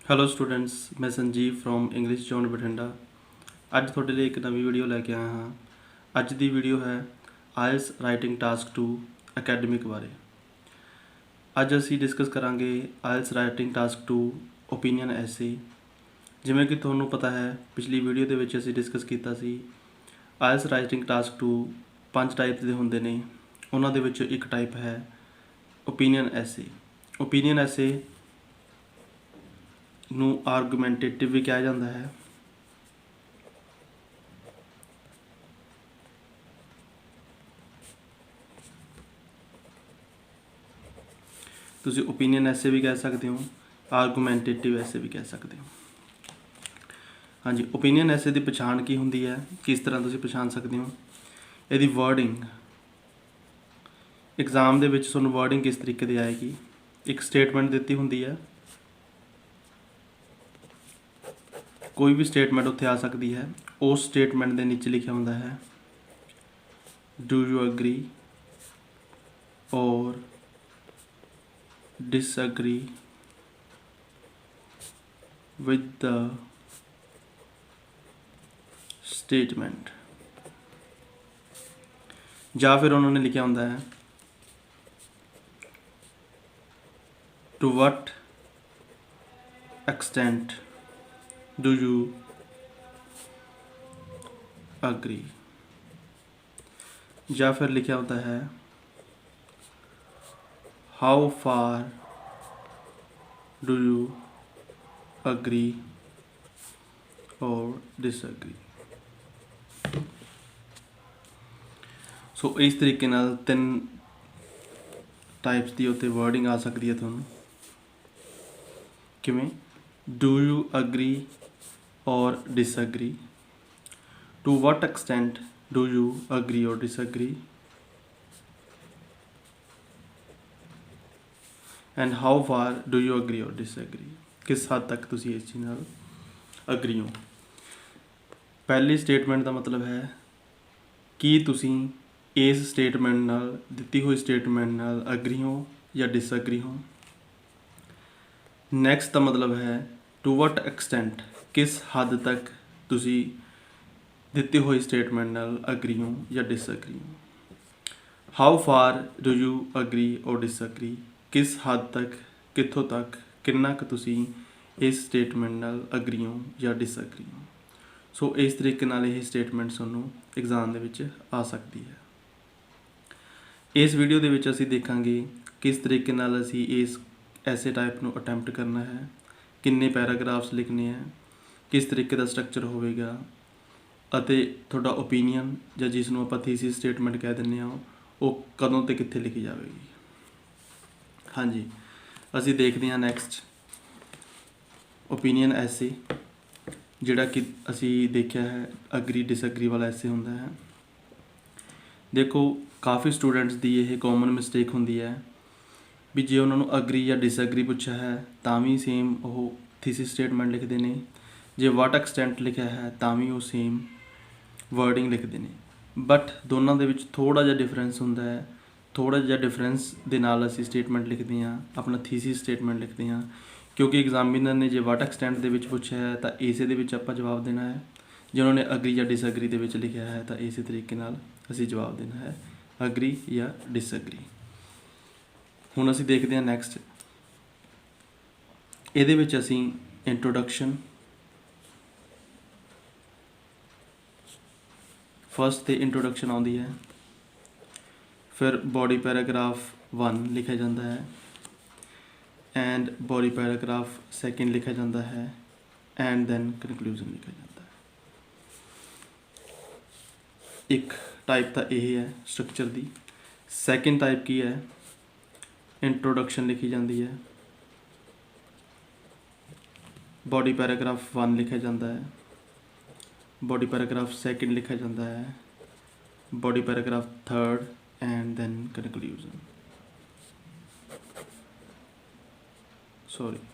Hello students, ਮੈਂ Sanjeev from English zone Bathinda. ਅੱਜ ਤੁਹਾਡੇ ਲਈ ਇੱਕ ਨਵੀਂ ਵੀਡੀਓ ਲੈ ਕੇ ਆਇਆ ਹਾਂ। ਅੱਜ ਦੀ ਵੀਡੀਓ ਹੈ ਆਇਲਸ ਰਾਈਟਿੰਗ ਟਾਸਕ 2 ਅਕੈਡਮਿਕ ਬਾਰੇ। ਅੱਜ ਅਸੀਂ ਡਿਸਕਸ ਕਰਾਂਗੇ ਆਇਲਸ ਰਾਈਟਿੰਗ ਟਾਸਕ 2 ਓਪੀਨੀਅਨ ਐਸੇ। ਜਿਵੇਂ ਕਿ ਤੁਹਾਨੂੰ ਪਤਾ ਹੈ, ਪਿਛਲੀ ਵੀਡੀਓ ਦੇ ਵਿੱਚ ਅਸੀਂ ਡਿਸਕਸ ਕੀਤਾ ਸੀ ਆਇਲਸ ਰਾਈਟਿੰਗ ਟਾਸਕ 2 5 ਟਾਈਪ ਦੇ ਹੁੰਦੇ ਨੇ। ਉਹਨਾਂ ਦੇ ਵਿੱਚੋਂ ਇੱਕ ਟਾਈਪ ਹੈ ਓਪੀਨੀਅਨ ਐਸੇ। ਓਪੀਨੀਅਨ ਐਸੇ ਨੂੰ ਆਰਗੂਮੈਂਟੇਟਿਵ ਵੀ ਕਿਹਾ ਜਾਂਦਾ ਹੈ। ਤੁਸੀਂ ਓਪੀਨੀਅਨ ਐਸੇ ਵੀ ਕਹਿ ਸਕਦੇ ਹੋ, ਆਰਗੂਮੈਂਟੇਟਿਵ ਐਸੇ ਵੀ ਕਹਿ ਸਕਦੇ ਹੋ। ਹਾਂਜੀ, ਓਪੀਨੀਅਨ ਐਸੇ ਦੀ ਪਛਾਣ ਕੀ ਹੁੰਦੀ ਹੈ, ਕਿਸ ਤਰ੍ਹਾਂ ਤੁਸੀਂ ਪਛਾਣ ਸਕਦੇ ਹੋ? ਇਹਦੀ ਵਰਡਿੰਗ, ਐਗਜ਼ਾਮ ਦੇ ਵਿੱਚ ਤੁਹਾਨੂੰ ਵਰਡਿੰਗ ਕਿਸ ਤਰੀਕੇ ਦੀ ਆਏਗੀ? ਇੱਕ ਸਟੇਟਮੈਂਟ ਦਿੱਤੀ ਹੁੰਦੀ ਹੈ, ਕੋਈ ਵੀ ਸਟੇਟਮੈਂਟ ਉੱਥੇ ਆ ਸਕਦੀ ਹੈ। ਉਸ ਸਟੇਟਮੈਂਟ ਦੇ ਨੀਚੇ ਲਿਖਿਆ ਹੁੰਦਾ ਹੈ ਡੂ ਯੂ ਐਗਰੀ ਔਰ disagree with the statement, ਜਾਂ ਫਿਰ ਉਹਨਾਂ ਨੇ ਲਿਖਿਆ ਹੁੰਦਾ ਹੈ to what extent do you agree, ਜਾਂ ਫਿਰ ਲਿਖਿਆ ਹੁੰਦਾ ਹੈ how far do you agree or disagree। ਸੋ ਇਸ ਤਰੀਕੇ ਨਾਲ 3 ਟਾਈਪਸ ਦੀ ਉੱਤੇ ਵਰਡਿੰਗ ਆ ਸਕਦੀ ਹੈ ਤੁਹਾਨੂੰ। ਕਿਵੇਂ? Do you agree or disagree, to what extent do you agree or disagree, and how far do you agree or disagree. ਕਿਸ ਹੱਦ ਤੱਕ ਤੁਸੀਂ ਇਸ ਚੀਜ਼ ਨਾਲ ਅਗਰੀ ਹੋ। ਪਹਿਲੀ ਸਟੇਟਮੈਂਟ ਦਾ ਮਤਲਬ ਹੈ ਕਿ ਤੁਸੀਂ ਇਸ ਸਟੇਟਮੈਂਟ ਨਾਲ, ਦਿੱਤੀ ਹੋਈ ਸਟੇਟਮੈਂਟ ਨਾਲ ਅਗਰੀ ਹੋ ਜਾਂ ਡਿਸਅਗਰੀ ਹੋ। ਨੈਕਸਟ ਦਾ ਮਤਲਬ ਹੈ ਟੂ ਵਟ ਐਕਸਟੈਂਟ, ਕਿਸ ਹੱਦ ਤੱਕ ਤੁਸੀਂ ਦਿੱਤੀ ਹੋਈ ਸਟੇਟਮੈਂਟ ਨਾਲ ਅਗਰੀ ਹੋ ਜਾਂ ਡਿਸਅਗਰੀ ਹੋ। How far do you agree or disagree, ਕਿਸ ਹੱਦ ਤੱਕ, ਕਿੱਥੋਂ ਤੱਕ, ਕਿੰਨਾ ਕੁ ਤੁਸੀਂ ਇਸ ਸਟੇਟਮੈਂਟ ਨਾਲ ਅਗਰੀ ਹੋ ਜਾਂ ਡਿਸਅਗਰੀ ਹੋ। ਸੋ ਇਸ ਤਰੀਕੇ ਨਾਲ ਇਹ ਸਟੇਟਮੈਂਟ ਤੁਹਾਨੂੰ ਐਗਜ਼ਾਮ ਦੇ ਵਿੱਚ ਆ ਸਕਦੀ ਹੈ। ਇਸ ਵੀਡੀਓ ਦੇ ਵਿੱਚ ਅਸੀਂ ਦੇਖਾਂਗੇ ਕਿਸ ਤਰੀਕੇ ਨਾਲ ਅਸੀਂ ਇਸ ਐਸੇ ਟਾਈਪ ਨੂੰ ਅਟੈਂਪਟ ਕਰਨਾ ਹੈ, ਕਿੰਨੇ ਪੈਰਾਗ੍ਰਾਫਸ ਲਿਖਣੇ ਹੈ, ਕਿਸ ਤਰੀਕੇ ਦਾ ਸਟਰਕਚਰ ਹੋਵੇਗਾ, ਅਤੇ ਤੁਹਾਡਾ ਓਪੀਨੀਅਨ ਜਾਂ ਜਿਸ ਨੂੰ ਆਪਾਂ ਥੀਸਿਸ ਸਟੇਟਮੈਂਟ ਕਹਿ ਦਿੰਦੇ ਹਾਂ, ਉਹ ਕਦੋਂ ਤੇ ਕਿੱਥੇ ਲਿਖੀ ਜਾਵੇਗੀ। ਹਾਂਜੀ, ਅਸੀਂ ਦੇਖਦੇ ਹਾਂ ਨੈਕਸਟ ਓਪੀਨੀਅਨ ਐਸੇ, ਜਿਹੜਾ ਕਿ ਅਸੀਂ ਦੇਖਿਆ ਹੈ ਅਗਰੀ ਡਿਸਅਗਰੀ ਵਾਲਾ ਐਸੇ ਹੁੰਦਾ ਹੈ। ਦੇਖੋ, ਕਾਫੀ ਸਟੂਡੈਂਟਸ ਦੀ ਇਹ ਕਾਮਨ ਮਿਸਟੇਕ ਹੁੰਦੀ ਹੈ ਵੀ ਜੇ ਉਹਨਾਂ ਨੂੰ ਅਗਰੀ ਜਾਂ ਡਿਸਅਗਰੀ ਪੁੱਛਿਆ ਹੈ ਤਾਂ ਵੀ ਸੇਮ ਉਹ ਥੀਸਿਸ ਸਟੇਟਮੈਂਟ ਲਿਖਦੇ ਨੇ, ਜੇ ਵਾਟ ਐਕਸਟੈਂਟ ਲਿਖਿਆ ਹੈ ਤਾਂ ਵੀ ਉਹ ਸੇਮ ਵਰਡਿੰਗ ਲਿਖਦੇ ਨੇ। ਬਟ ਦੋਨਾਂ ਦੇ ਵਿੱਚ ਥੋੜ੍ਹਾ ਜਿਹਾ ਡਿਫਰੈਂਸ ਹੁੰਦਾ ਹੈ। ਥੋੜ੍ਹਾ ਜਿਹਾ ਡਿਫਰੈਂਸ ਦੇ ਨਾਲ ਅਸੀਂ ਸਟੇਟਮੈਂਟ ਲਿਖਦੇ ਹਾਂ, ਆਪਣਾ ਥੀਸਿਸ ਸਟੇਟਮੈਂਟ ਲਿਖਦੇ ਹਾਂ, ਕਿਉਂਕਿ ਐਗਜ਼ਾਮੀਨਰ ਨੇ ਜੇ ਵਾਟ ਐਕਸਟੈਂਟ ਦੇ ਵਿੱਚ ਪੁੱਛਿਆ ਹੈ ਤਾਂ ਇਸੇ ਦੇ ਵਿੱਚ ਆਪਾਂ ਜਵਾਬ ਦੇਣਾ ਹੈ। ਜੇ ਉਹਨਾਂ ਨੇ ਅਗਰੀ ਜਾਂ ਡਿਸਅਗਰੀ ਦੇ ਵਿੱਚ ਲਿਖਿਆ ਹੈ ਤਾਂ ਇਸੇ ਤਰੀਕੇ ਨਾਲ ਅਸੀਂ ਜਵਾਬ ਦੇਣਾ ਹੈ, ਅਗਰੀ ਜਾਂ ਡਿਸਅਗਰੀ। ਹੁਣ ਅਸੀਂ ਦੇਖਦੇ ਹਾਂ ਨੈਕਸਟ, ਇਹਦੇ ਵਿੱਚ ਅਸੀਂ ਇੰਟਰੋਡਕਸ਼ਨ, ਫਸਟ ਤੇ ਇੰਟਰੋਡਕਸ਼ਨ ਆਉਂਦੀ ਹੈ, ਫਿਰ ਬੋਡੀ ਪੈਰਾਗ੍ਰਾਫ 1 ਲਿਖਿਆ ਜਾਂਦਾ ਹੈ, ਐਂਡ ਬੋਡੀ ਪੈਰਾਗ੍ਰਾਫ 2 ਲਿਖਿਆ ਜਾਂਦਾ ਹੈ, ਐਂਡ ਦੈਨ ਕਨਕਲੂਜਨ ਲਿਖਿਆ ਜਾਂਦਾ ਹੈ। ਇੱਕ ਟਾਈਪ ਤਾਂ ਇਹ ਹੈ ਸਟਰਕਚਰ ਦੀ। ਸੈਕਿੰਡ ਟਾਈਪ ਕੀ ਹੈ? ਇੰਟਰੋਡਕਸ਼ਨ ਲਿਖੀ ਜਾਂਦੀ ਹੈ, ਬੋਡੀ ਪੈਰਾਗ੍ਰਾਫ 1 ਲਿਖਿਆ ਜਾਂਦਾ ਹੈ, ਬੋਡੀ ਪੈਰਾਗ੍ਰਾਫ 2 ਲਿਖਿਆ ਜਾਂਦਾ ਹੈ, body paragraph 3 and then conclusion.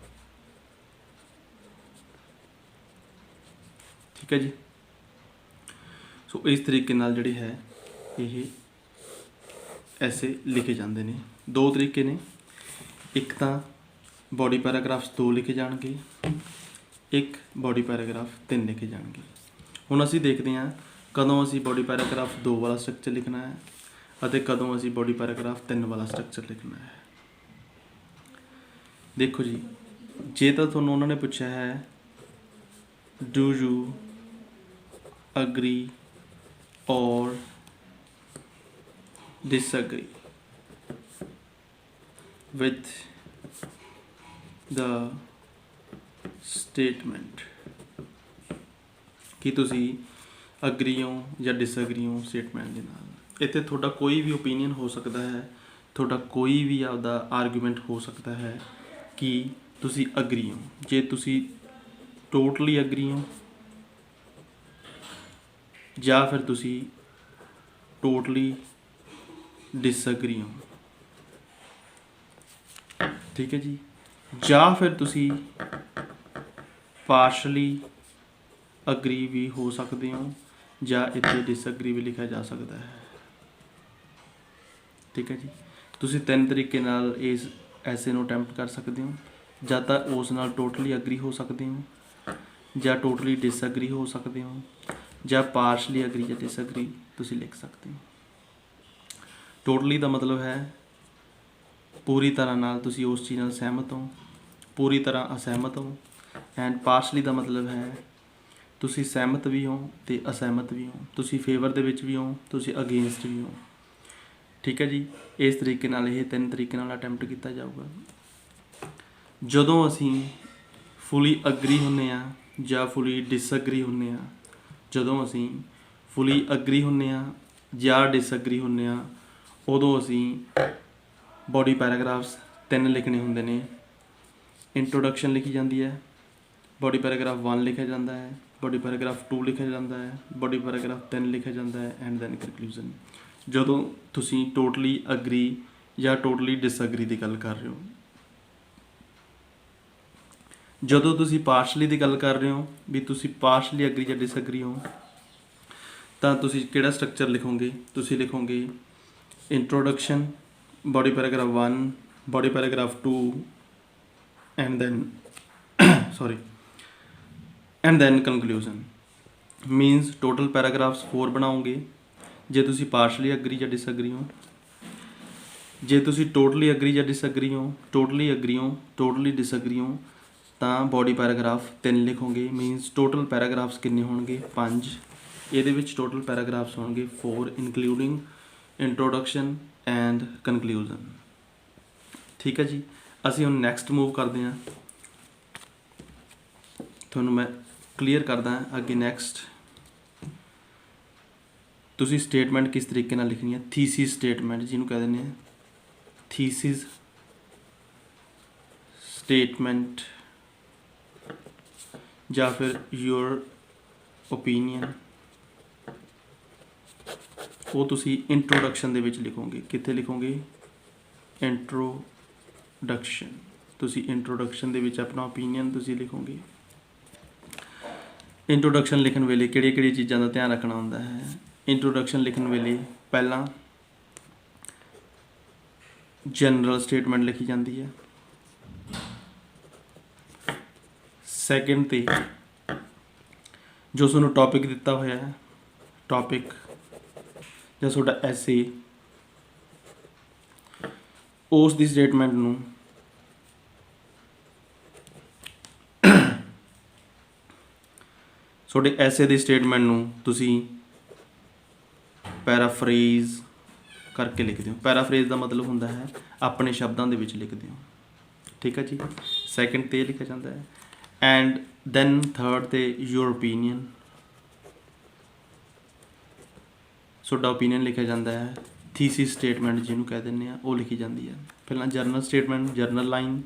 ਠੀਕ ਹੈ ਜੀ। ਸੋ ਇਸ ਤਰੀਕੇ ਨਾਲ ਜਿਹੜੇ ਹੈ ਇਹ ਐਸੇ ਲਿਖੇ ਜਾਂਦੇ ਨੇ। 2 ਤਰੀਕੇ ਨੇ, ਇੱਕ ਤਾਂ ਬੋਡੀ ਪੈਰਾਗ੍ਰਾਫਸ 2 ਲਿਖੇ ਜਾਣਗੇ, ਇੱਕ ਬੋਡੀ ਪੈਰਾਗ੍ਰਾਫ 3 ਲਿਖੇ ਜਾਣਗੇ। ਹੁਣ ਅਸੀਂ ਦੇਖਦੇ ਹਾਂ ਕਦੋਂ ਅਸੀਂ ਬੋਡੀ ਪੈਰਾਗ੍ਰਾਫ 2 ਵਾਲਾ ਸਟਰਕਚਰ ਲਿਖਣਾ ਹੈ ਅਤੇ ਕਦੋਂ ਅਸੀਂ ਬੋਡੀ ਪੈਰਾਗ੍ਰਾਫ 3 ਵਾਲਾ ਸਟਰਕਚਰ ਲਿਖਣਾ ਹੈ। ਦੇਖੋ ਜੀ, ਜੇ ਤਾਂ ਤੁਹਾਨੂੰ ਉਹਨਾਂ ਨੇ ਪੁੱਛਿਆ ਹੈ ਡੂ ਯੂ ਅਗਰੀ ਔਰ disagree with the statement ਕਿ ਤੁਸੀਂ ਅਗਰੀ ਹੋ ਜਾਂ ਡਿਸਐਗਰੀ ਹੋ ਸਟੇਟਮੈਂਟ ਦੇ ਨਾਲ। ਇੱਥੇ ਤੁਹਾਡਾ ਕੋਈ ਵੀ ਓਪੀਨੀਅਨ ਹੋ ਸਕਦਾ ਹੈ, ਤੁਹਾਡਾ ਕੋਈ ਵੀ ਆਪਦਾ ਆਰਗੂਮੈਂਟ ਹੋ ਸਕਦਾ ਹੈ ਕਿ ਤੁਸੀਂ ਅਗਰੀ ਹੋ। ਜੇ ਤੁਸੀਂ ਟੋਟਲੀ ਅਗਰੀ ਹੋ ਜਾਂ ਫਿਰ ਤੁਸੀਂ ਟੋਟਲੀ ਡਿਸਐਗਰੀ ਹੋ, ਠੀਕ ਹੈ ਜੀ। ਜਾਂ ਫਿਰ ਤੁਸੀਂ ਪਾਰਸ਼ਲੀ ਅਗਰੀ ਵੀ ਹੋ ਸਕਦੇ ਹੋ ਜਾਂ ਇੱਥੇ ਡਿਸਐਗਰੀ ਵੀ ਲਿਖਿਆ ਜਾ ਸਕਦਾ ਹੈ, ਠੀਕ ਹੈ ਜੀ। ਤੁਸੀਂ 3 ਤਰੀਕੇ ਨਾਲ ਇਸ ਐਸੇ ਨੂੰ ਅਟੈਂਪਟ ਕਰ ਸਕਦੇ ਹੋ। ਜਾਂ ਤਾਂ ਉਸ ਨਾਲ ਟੋਟਲੀ ਅਗਰੀ ਹੋ ਸਕਦੇ ਹੋ ਜਾਂ ਟੋਟਲੀ ਡਿਸਐਗਰੀ ਹੋ ਸਕਦੇ ਹੋ ਜਾਂ ਪਾਰਸ਼ਲੀ ਅਗਰੀ ਜਾਂ ਡਿਸਐਗਰੀ ਤੁਸੀਂ ਲਿਖ ਸਕਦੇ ਹੋ। ਟੋਟਲੀ ਦਾ ਮਤਲਬ ਹੈ ਪੂਰੀ ਤਰ੍ਹਾਂ ਨਾਲ ਤੁਸੀਂ ਉਸ ਚੀਜ਼ ਨਾਲ ਸਹਿਮਤ ਹੋ, ਪੂਰੀ ਤਰ੍ਹਾਂ ਅਸਹਿਮਤ ਹੋ। ਐਂਡ ਪਾਰਸ਼ਲੀ ਦਾ ਮਤਲਬ ਹੈ ਤੁਸੀਂ ਸਹਿਮਤ ਵੀ ਹੋ ਅਤੇ ਅਸਹਿਮਤ ਵੀ ਹੋ, ਤੁਸੀਂ ਫੇਵਰ ਦੇ ਵਿੱਚ ਵੀ ਹੋ, ਤੁਸੀਂ ਅਗੇਂਸਟ ਵੀ ਹੋ, ਠੀਕ ਹੈ ਜੀ। ਇਸ ਤਰੀਕੇ ਨਾਲ ਇਹ 3 ਤਰੀਕੇ ਨਾਲ ਅਟੈਂਪਟ ਕੀਤਾ ਜਾਊਗਾ। ਜਦੋਂ ਅਸੀਂ ਫੁਲੀ ਅਗਰੀ ਹੁੰਦੇ ਹਾਂ ਜਾਂ ਫੁਲੀ ਡਿਸਐਗਰੀ ਹੁੰਦੇ ਹਾਂ, ਜਦੋਂ ਅਸੀਂ ਫੁਲੀ ਅਗਰੀ ਹੁੰਦੇ ਹਾਂ ਜਾਂ ਡਿਸਐਗਰੀ ਹੁੰਦੇ ਹਾਂ, ਉਦੋਂ ਅਸੀਂ ਬੋਡੀ ਪੈਰਾਗ੍ਰਾਫਸ 3 ਲਿਖਣੇ ਹੁੰਦੇ ਨੇ। ਇੰਟਰੋਡਕਸ਼ਨ ਲਿਖੀ ਜਾਂਦੀ ਹੈ, ਬੋਡੀ ਪੈਰਾਗ੍ਰਾਫ 1 ਲਿਖਿਆ ਜਾਂਦਾ ਹੈ, ਬੋਡੀ ਪੈਰਾਗ੍ਰਾਫ 2 ਲਿਖਿਆ ਜਾਂਦਾ ਹੈ, ਬੋਡੀ ਪੈਰਾਗ੍ਰਾਫ 3 ਲਿਖਿਆ ਜਾਂਦਾ ਹੈ ਐਂਡ ਦੈਨ ਕੰਕਲੂਜਨ। ਜਦੋਂ ਤੁਸੀਂ ਟੋਟਲੀ ਅਗਰੀ ਜਾਂ ਟੋਟਲੀ ਡਿਸਐਗਰੀ ਦੀ ਗੱਲ ਕਰ ਰਹੇ ਹੋ। ਜਦੋਂ ਤੁਸੀਂ ਪਾਰਸ਼ਲੀ ਦੀ ਗੱਲ ਕਰ ਰਹੇ ਹੋ ਵੀ ਤੁਸੀਂ ਪਾਰਸ਼ਲੀ ਅਗਰੀ ਜਾਂ ਡਿਸਐਗਰੀ ਹੋ, ਤਾਂ ਤੁਸੀਂ ਕਿਹੜਾ ਸਟਰਕਚਰ ਲਿਖੋਗੇ? ਤੁਸੀਂ ਲਿਖੋਗੇ introduction, body paragraph 1, body paragraph 2 and then conclusion. Means total paragraphs 4 ਬਣਾਓਗੇ ਜੇ ਤੁਸੀਂ ਪਾਰਸ਼ਲੀ ਅਗਰੀ ਜਾਂ ਡਿਸਐਗਰੀ ਹੋ। ਜੇ ਤੁਸੀਂ ਟੋਟਲੀ ਅਗਰੀ ਜਾਂ ਡਿਸਐਗਰੀ ਹੋ, ਟੋਟਲੀ ਅਗਰੀ ਹੋ, ਟੋਟਲੀ ਡਿਸਐਗਰੀ ਹੋ, ਤਾਂ ਬੋਡੀ ਪੈਰਾਗ੍ਰਾਫ 3 ਲਿਖੋਗੇ। ਮੀਨਸ ਟੋਟਲ ਪੈਰਾਗ੍ਰਾਫਸ ਕਿੰਨੇ ਹੋਣਗੇ? 5। ਇਹਦੇ ਵਿੱਚ ਟੋਟਲ ਪੈਰਾਗ੍ਰਾਫਸ ਹੋਣਗੇ 4 ਇਨਕਲੂਡਿੰਗ ਇੰਟਰੋਡਕਸ਼ਨ ਐਂਡ ਕੰਕਲੂਜਨ, ਠੀਕ ਹੈ ਜੀ। ਅਸੀਂ ਹੁਣ ਨੈਕਸਟ ਮੂਵ ਕਰਦੇ ਹਾਂ, ਤੁਹਾਨੂੰ ਮੈਂ ਕਲੀਅਰ ਕਰਦਾ ਅੱਗੇ। ਨੈਕਸਟ ਤੁਸੀਂ ਸਟੇਟਮੈਂਟ ਕਿਸ ਤਰੀਕੇ ਨਾਲ ਲਿਖਣੀ ਹੈ? ਥੀਸਿਸ ਸਟੇਟਮੈਂਟ ਜਿਹਨੂੰ ਕਹਿ ਦਿੰਦੇ ਹਾਂ, ਥੀਸਿਸ ਸਟੇਟਮੈਂਟ ਜਾਂ ਫਿਰ ਯੂਰ ਓਪੀਨੀਅਨ, ਉਹ ਤੁਸੀਂ ਇੰਟਰੋਡਕਸ਼ਨ ਦੇ ਵਿੱਚ ਲਿਖੋਗੇ। ਕਿੱਥੇ ਲਿਖੋਗੇ? ਇੰਟਰੋਡਕਸ਼ਨ। ਤੁਸੀਂ ਇੰਟਰੋਡਕਸ਼ਨ ਦੇ ਵਿੱਚ ਆਪਣਾ ਓਪੀਨੀਅਨ ਤੁਸੀਂ ਲਿਖੋਗੇ। ਇੰਟਰੋਡਕਸ਼ਨ ਲਿਖਣ ਵੇਲੇ ਕਿਹੜੀਆਂ ਚੀਜ਼ਾਂ ਦਾ ਧਿਆਨ ਰੱਖਣਾ ਹੁੰਦਾ ਹੈ? ਇੰਟਰੋਡਕਸ਼ਨ ਲਿਖਣ ਵੇਲੇ ਪਹਿਲਾਂ ਜਨਰਲ ਸਟੇਟਮੈਂਟ ਲਿਖੀ ਜਾਂਦੀ ਹੈ। ਸੈਕਿੰਡ 'ਤੇ ਜੋ ਤੁਹਾਨੂੰ ਟੌਪਿਕ ਦਿੱਤਾ ਹੋਇਆ ਹੈ, ਟੌਪਿਕ ਜਾਂ ਤੁਹਾਡਾ ਐਸੇ, ਉਸ ਦੀ ਸਟੇਟਮੈਂਟ ਨੂੰ ਤੁਹਾਡੇ ਐਸੇ ਦੀ ਸਟੇਟਮੈਂਟ ਨੂੰ ਤੁਸੀਂ ਪੈਰਾਫਰੇਜ਼ ਕਰਕੇ ਲਿਖਦੇ ਹੋ। ਪੈਰਾਫਰੇਜ਼ ਦਾ ਮਤਲਬ ਹੁੰਦਾ ਹੈ ਆਪਣੇ ਸ਼ਬਦਾਂ ਦੇ ਵਿੱਚ ਲਿਖਦੇ ਹੋ, ਠੀਕ ਹੈ ਜੀ। ਸੈਕਿੰਡ 'ਤੇ ਲਿਖਿਆ ਜਾਂਦਾ ਹੈ। ਐਂਡ ਦੈਨ ਥਰਡ 'ਤੇ ਯੂਰ ਓਪੀਨੀਅਨ, ਤੁਹਾਡਾ ਓਪੀਨੀਅਨ ਲਿਖਿਆ ਜਾਂਦਾ ਹੈ। ਥੀਸਿਸ ਸਟੇਟਮੈਂਟ ਜਿਹਨੂੰ ਕਹਿ ਦਿੰਦੇ ਆ, ਉਹ ਲਿਖੀ ਜਾਂਦੀ ਹੈ। ਪਹਿਲਾਂ ਜਰਨਲ ਸਟੇਟਮੈਂਟ, ਜਰਨਲ ਲਾਈਨ,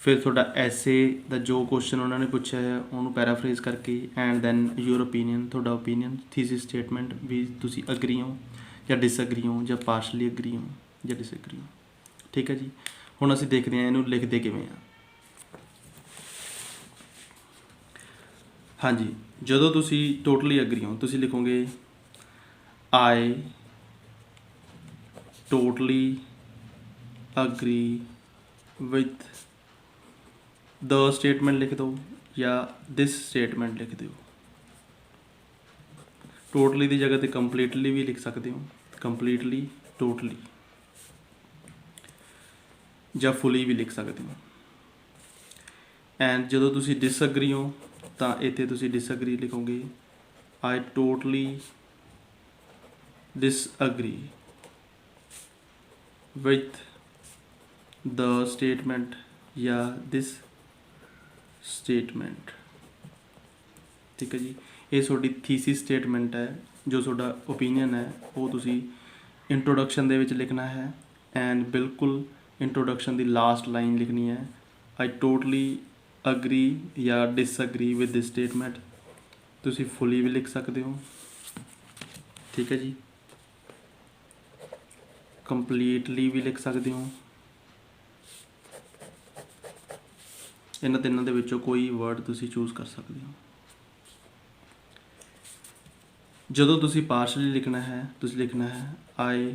ਫਿਰ ਤੁਹਾਡਾ ਐਸੇ ਦਾ ਜੋ ਕੁਐਸਚਨ ਉਹਨਾਂ ਨੇ ਪੁੱਛਿਆ ਹੈ ਉਹਨੂੰ ਪੈਰਾਫਰੇਜ਼ ਕਰਕੇ, ਐਂਡ ਦੈਨ ਯੂਰ ਓਪੀਨੀਅਨ, ਤੁਹਾਡਾ ਓਪੀਨੀਅਨ। ਥੀਸਿਸ ਸਟੇਟਮੈਂਟ ਵੀ ਤੁਸੀਂ ਅਗਰੀ ਹੋ ਜਾਂ ਡਿਸਐਗਰੀ ਹੋ ਜਾਂ ਪਾਰਸ਼ਲੀ ਅਗਰੀ ਹੋ ਜਾਂ ਡਿਸਐਗਰੀ ਹੋ, ਠੀਕ ਹੈ ਜੀ। ਹੁਣ ਅਸੀਂ ਦੇਖਦੇ ਹਾਂ ਇਹਨੂੰ ਲਿਖਦੇ ਕਿਵੇਂ ਆ। ਹਾਂਜੀ, ਜਦੋਂ ਤੁਸੀਂ ਟੋਟਲੀ ਅਗਰੀ ਹੋ ਤੁਸੀਂ ਲਿਖੋਗੇ I totally agree with the statement लिख दो या दिस स्टेटमेंट लिख दो। टोटली की जगह तो कंप्लीटली भी लिख सकते हो, कंप्लीटली, टोटली ਜਾਂ ਫੁੱਲੀ ਵੀ ਲਿਖ ਸਕਦੇ ਹੋ। ਐਂਡ ਜਦੋਂ ਤੁਸੀਂ ਡਿਸਐਗਰੀ ਹੋ ਤਾਂ ਇੱਥੇ ਤੁਸੀਂ ਡਿਸਐਗਰੀ ਲਿਖੋਗੇ, I totally disagree with the statement ਜਾਂ this statement। ਠੀਕ ਹੈ ਜੀ, ਇਹ ਤੁਹਾਡੀ ਥੀਸਿਸ ਸਟੇਟਮੈਂਟ ਹੈ, ਜੋ ਤੁਹਾਡਾ ਓਪੀਨੀਅਨ ਹੈ ਉਹ ਤੁਸੀਂ ਇੰਟਰੋਡਕਸ਼ਨ ਦੇ ਵਿੱਚ ਲਿਖਣਾ ਹੈ। ਐਂਡ ਬਿਲਕੁਲ ਇੰਟਰੋਡਕਸ਼ਨ ਦੀ ਲਾਸਟ ਲਾਈਨ ਲਿਖਣੀ ਹੈ, ਆਈ ਟੋਟਲੀ ਅਗਰੀ ਜਾਂ ਡਿਸਐਗਰੀ ਵਿਦ ਦਿਸ ਸਟੇਟਮੈਂਟ। ਤੁਸੀਂ ਫੁੱਲੀ ਵੀ ਲਿਖ ਸਕਦੇ ਹੋ, ਠੀਕ ਹੈ ਜੀ, ਕੰਪਲੀਟਲੀ ਵੀ ਲਿਖ ਸਕਦੇ ਹੋ। ਇਹਨਾਂ ਤਿੰਨਾਂ ਦੇ ਵਿੱਚੋਂ ਕੋਈ ਵਰਡ ਤੁਸੀਂ ਚੂਜ਼ ਕਰ ਸਕਦੇ ਹੋ। ਜਦੋਂ ਤੁਸੀਂ ਪਾਰਸ਼ਲੀ ਲਿਖਣਾ ਹੈ, ਤੁਸੀਂ ਲਿਖਣਾ ਹੈ ਆਈ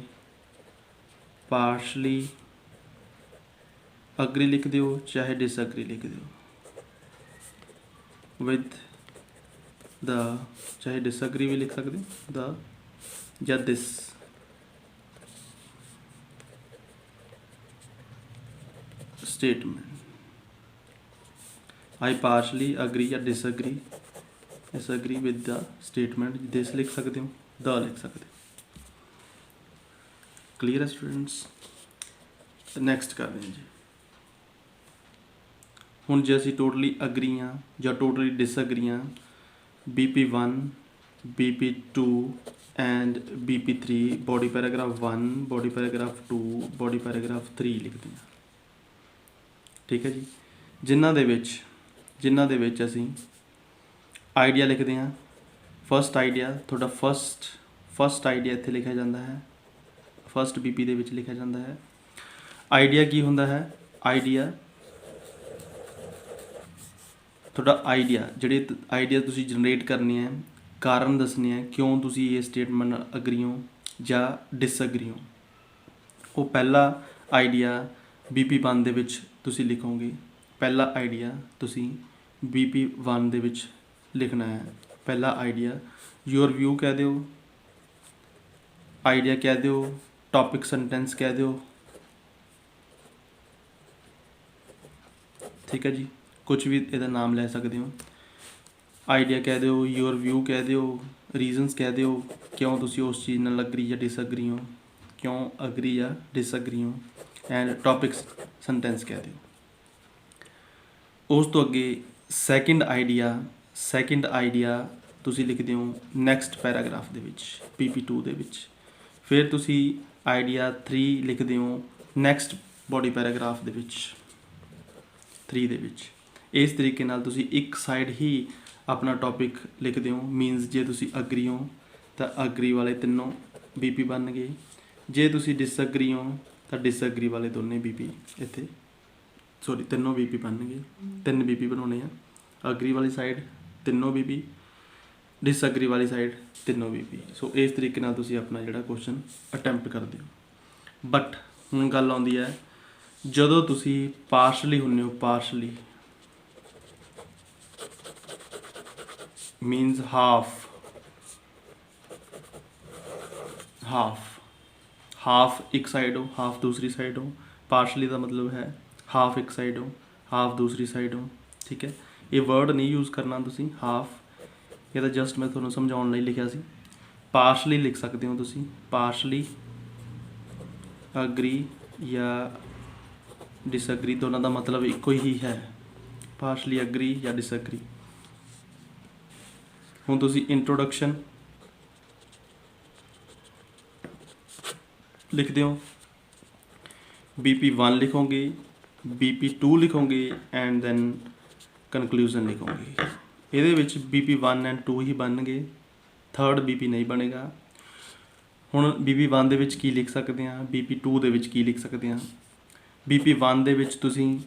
ਪਾਰਸ਼ਲੀ ਅਗਰੀ ਲਿਖ ਦਿਓ, ਚਾਹੇ ਡਿਸਐਗਰੀ ਲਿਖ ਦਿਓ ਵਿਦ ਦ, ਚਾਹੇ ਡਿਸਐਗਰੀ ਵੀ ਲਿਖ ਸਕਦੇ ਹੋ, ਦ ਜਾਂ ਦਿਸ statement। I partially agree या disagree with the statement, this लिख सकते हो, the लिख सकते हो। क्लियर है स्टूडेंट्स? नेक्स्ट कर रहे हैं जी। ਹੁਣ ਜੇ ਅਸੀਂ ਟੋਟਲੀ ਅਗਰੀ ਹਾਂ ਜਾਂ ਟੋਟਲੀ ਡਿਸਐਗਰੀ ਹਾਂ, BP1 BP2 and BP3 body paragraph 1 body paragraph 2 body paragraph 3 ਲਿਖਦੇ ਹਾਂ, ਠੀਕ ਹੈ ਜੀ। ਜਿਨ੍ਹਾਂ ਦੇ ਵਿੱਚ ਅਸੀਂ ਆਈਡੀਆ ਲਿਖਦੇ ਹਾਂ। ਫਸਟ ਆਈਡੀਆ ਤੁਹਾਡਾ ਫਸਟ ਆਈਡੀਆ ਇੱਥੇ ਲਿਖਿਆ ਜਾਂਦਾ ਹੈ, ਫਸਟ BP ਦੇ ਵਿੱਚ ਲਿਖਿਆ ਜਾਂਦਾ ਹੈ। ਆਈਡੀਆ ਕੀ ਹੁੰਦਾ ਹੈ? ਆਈਡੀਆ ਤੁਹਾਡਾ ਆਈਡੀਆ, ਜਿਹੜੇ ਆਈਡੀਆ ਤੁਸੀਂ ਜਨਰੇਟ ਕਰਨੇ ਹੈ, ਕਾਰਨ ਦੱਸਣੇ ਹੈ ਕਿਉਂ ਤੁਸੀਂ ਇਹ ਸਟੇਟਮੈਂਟ ਨਾਲ ਅਗਰੀ ਹੋ ਜਾਂ ਡਿਸਐਗਰੀ ਹੋ। ਉਹ ਪਹਿਲਾ ਆਈਡੀਆ BP1 ਦੇ ਵਿੱਚ ਤੁਸੀਂ ਲਿਖੋਗੇ। ਪਹਿਲਾ ਆਈਡੀਆ ਤੁਸੀਂ BP1 ਦੇ ਵਿੱਚ ਲਿਖਣਾ ਹੈ। ਪਹਿਲਾ ਆਈਡੀਆ ਯੂਅਰ ਵਿਊ ਕਹਿ ਦਿਓ, ਆਈਡੀਆ ਕਹਿ ਦਿਓ, ਟੌਪਿਕ ਸੈਂਟੈਂਸ ਕਹਿ ਦਿਓ, ਠੀਕ ਹੈ ਜੀ, ਕੁਝ ਵੀ ਇਹਦਾ ਨਾਮ ਲੈ ਸਕਦੇ ਹੋ। ਆਈਡੀਆ ਕਹਿ ਦਿਓ, ਯੂਅਰ ਵਿਊ ਕਹਿ ਦਿਓ, ਰੀਜ਼ਨਸ ਕਹਿ ਦਿਓ ਕਿਉਂ ਤੁਸੀਂ ਉਸ ਚੀਜ਼ ਨਾਲ ਅਗਰੀ ਜਾਂ ਡਿਸਐਗਰੀ ਹੋ, ਕਿਉਂ ਅਗਰੀ ਜਾਂ ਡਿਸਐਗਰੀ ਹੋ, ਐਂਡ ਟੌਪਿਕ ਸੈਂਟੈਂਸ ਕਹਿ ਦਿਓ। ਉਸ ਤੋਂ ਅੱਗੇ ਸੈਕਿੰਡ ਆਈਡੀਆ ਤੁਸੀਂ ਲਿਖਦੇ ਹੋ ਨੈਕਸਟ ਪੈਰਾਗ੍ਰਾਫ ਦੇ ਵਿੱਚ, PP2 ਦੇ ਵਿੱਚ। ਫਿਰ ਤੁਸੀਂ ਆਈਡੀਆ 3 ਲਿਖਦੇ ਹੋ ਨੈਕਸਟ ਬੋਡੀ ਪੈਰਾਗ੍ਰਾਫ ਦੇ ਵਿੱਚ, 3 ਦੇ ਵਿੱਚ। ਇਸ ਤਰੀਕੇ ਨਾਲ ਤੁਸੀਂ ਇੱਕ ਸਾਈਡ ਹੀ ਆਪਣਾ ਟੌਪਿਕ ਲਿਖਦੇ ਹੋ। ਮੀਨਸ ਜੇ ਤੁਸੀਂ ਅਗਰੀ ਹੋ ਤਾਂ ਅਗਰੀ ਵਾਲੇ ਤਿੰਨੋਂ BP ਬਣ ਗਏ, ਜੇ ਤੁਸੀਂ ਡਿਸਐਗਰੀ ਹੋ ਤਾਂ ਡਿਸਐਗਰੀ ਵਾਲੇ ਦੋਨੇ BP ਇੱਥੇ, ਸੌਰੀ ਤਿੰਨੋਂ BP ਬਣ ਗਏ। 3 BP ਬਣਾਉਣੇ ਆ, ਅਗਰੀ ਵਾਲੀ ਸਾਈਡ ਤਿੰਨੋਂ BP, ਡਿਸਐਗਰੀ ਵਾਲੀ ਸਾਈਡ ਤਿੰਨੋਂ BP। ਸੋ ਇਸ ਤਰੀਕੇ ਨਾਲ ਤੁਸੀਂ ਆਪਣਾ ਜਿਹੜਾ ਕੁਐਸਚਨ ਅਟੈਂਪਟ ਕਰਦੇ ਹੋ। ਬਟ ਹੁਣ ਗੱਲ ਆਉਂਦੀ ਹੈ ਜਦੋਂ ਤੁਸੀਂ ਪਾਰਸ਼ਲੀ ਹੁੰਦੇ ਹੋ, ਪਾਰਸ਼ਲੀ means half एक साइड हो, हाफ दूसरी साइड हो। पार्शली का मतलब है हाफ एक साइड हो, हाफ दूसरी साइड हो, ठीक है। ये वर्ड नहीं यूज़ करना तुसी हाफ, ये तो जस्ट मैं थोड़ा समझाने लिए लिखा सी। पार्शली लिख सकते हो तुसी, पार्शली अग्री या डिसएग्री, दोनों का मतलब इको ही है, पार्शली अग्री या डिसएग्री। ਹੁਣ ਤੁਸੀਂ ਇੰਟਰੋਡਕਸ਼ਨ ਲਿਖਦੇ ਹੋ, BP1 ਲਿਖੋਗੇ, BP2 ਲਿਖੋਗੇ ਐਂਡ ਦੈਨ ਕਨਕਲੂਜਨ ਲਿਖੋਗੇ। ਇਹਦੇ ਵਿੱਚ BP1 ਐਂਡ 2 ਹੀ ਬਣਨਗੇ, ਥਰਡ BP ਨਹੀਂ ਬਣੇਗਾ। ਹੁਣ BP1 ਦੇ ਵਿੱਚ ਕੀ ਲਿਖ ਸਕਦੇ ਹਾਂ, BP2 ਦੇ ਵਿੱਚ ਕੀ ਲਿਖ ਸਕਦੇ ਹਾਂ। BP1 ਦੇ ਵਿੱਚ ਤੁਸੀਂ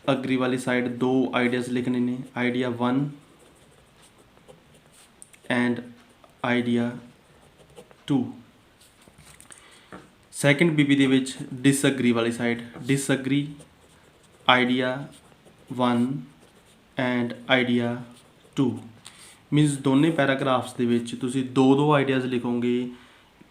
ਅਗਰੀ ਵਾਲੀ ਸਾਈਡ 2 ਆਈਡੀਆਜ਼ ਲਿਖਣੇ ਨੇ, idea 1 and idea 2। Second BP ਦੇ ਵਿੱਚ ਡਿਸਐਗਰੀ ਵਾਲੀ side, disagree idea 1 and idea 2। Means ਦੋਨੇ ਪੈਰਾਗ੍ਰਾਫਸ ਦੇ ਵਿੱਚ ਤੁਸੀਂ ਦੋ ਆਈਡੀਆਜ਼ ਲਿਖੋਗੇ।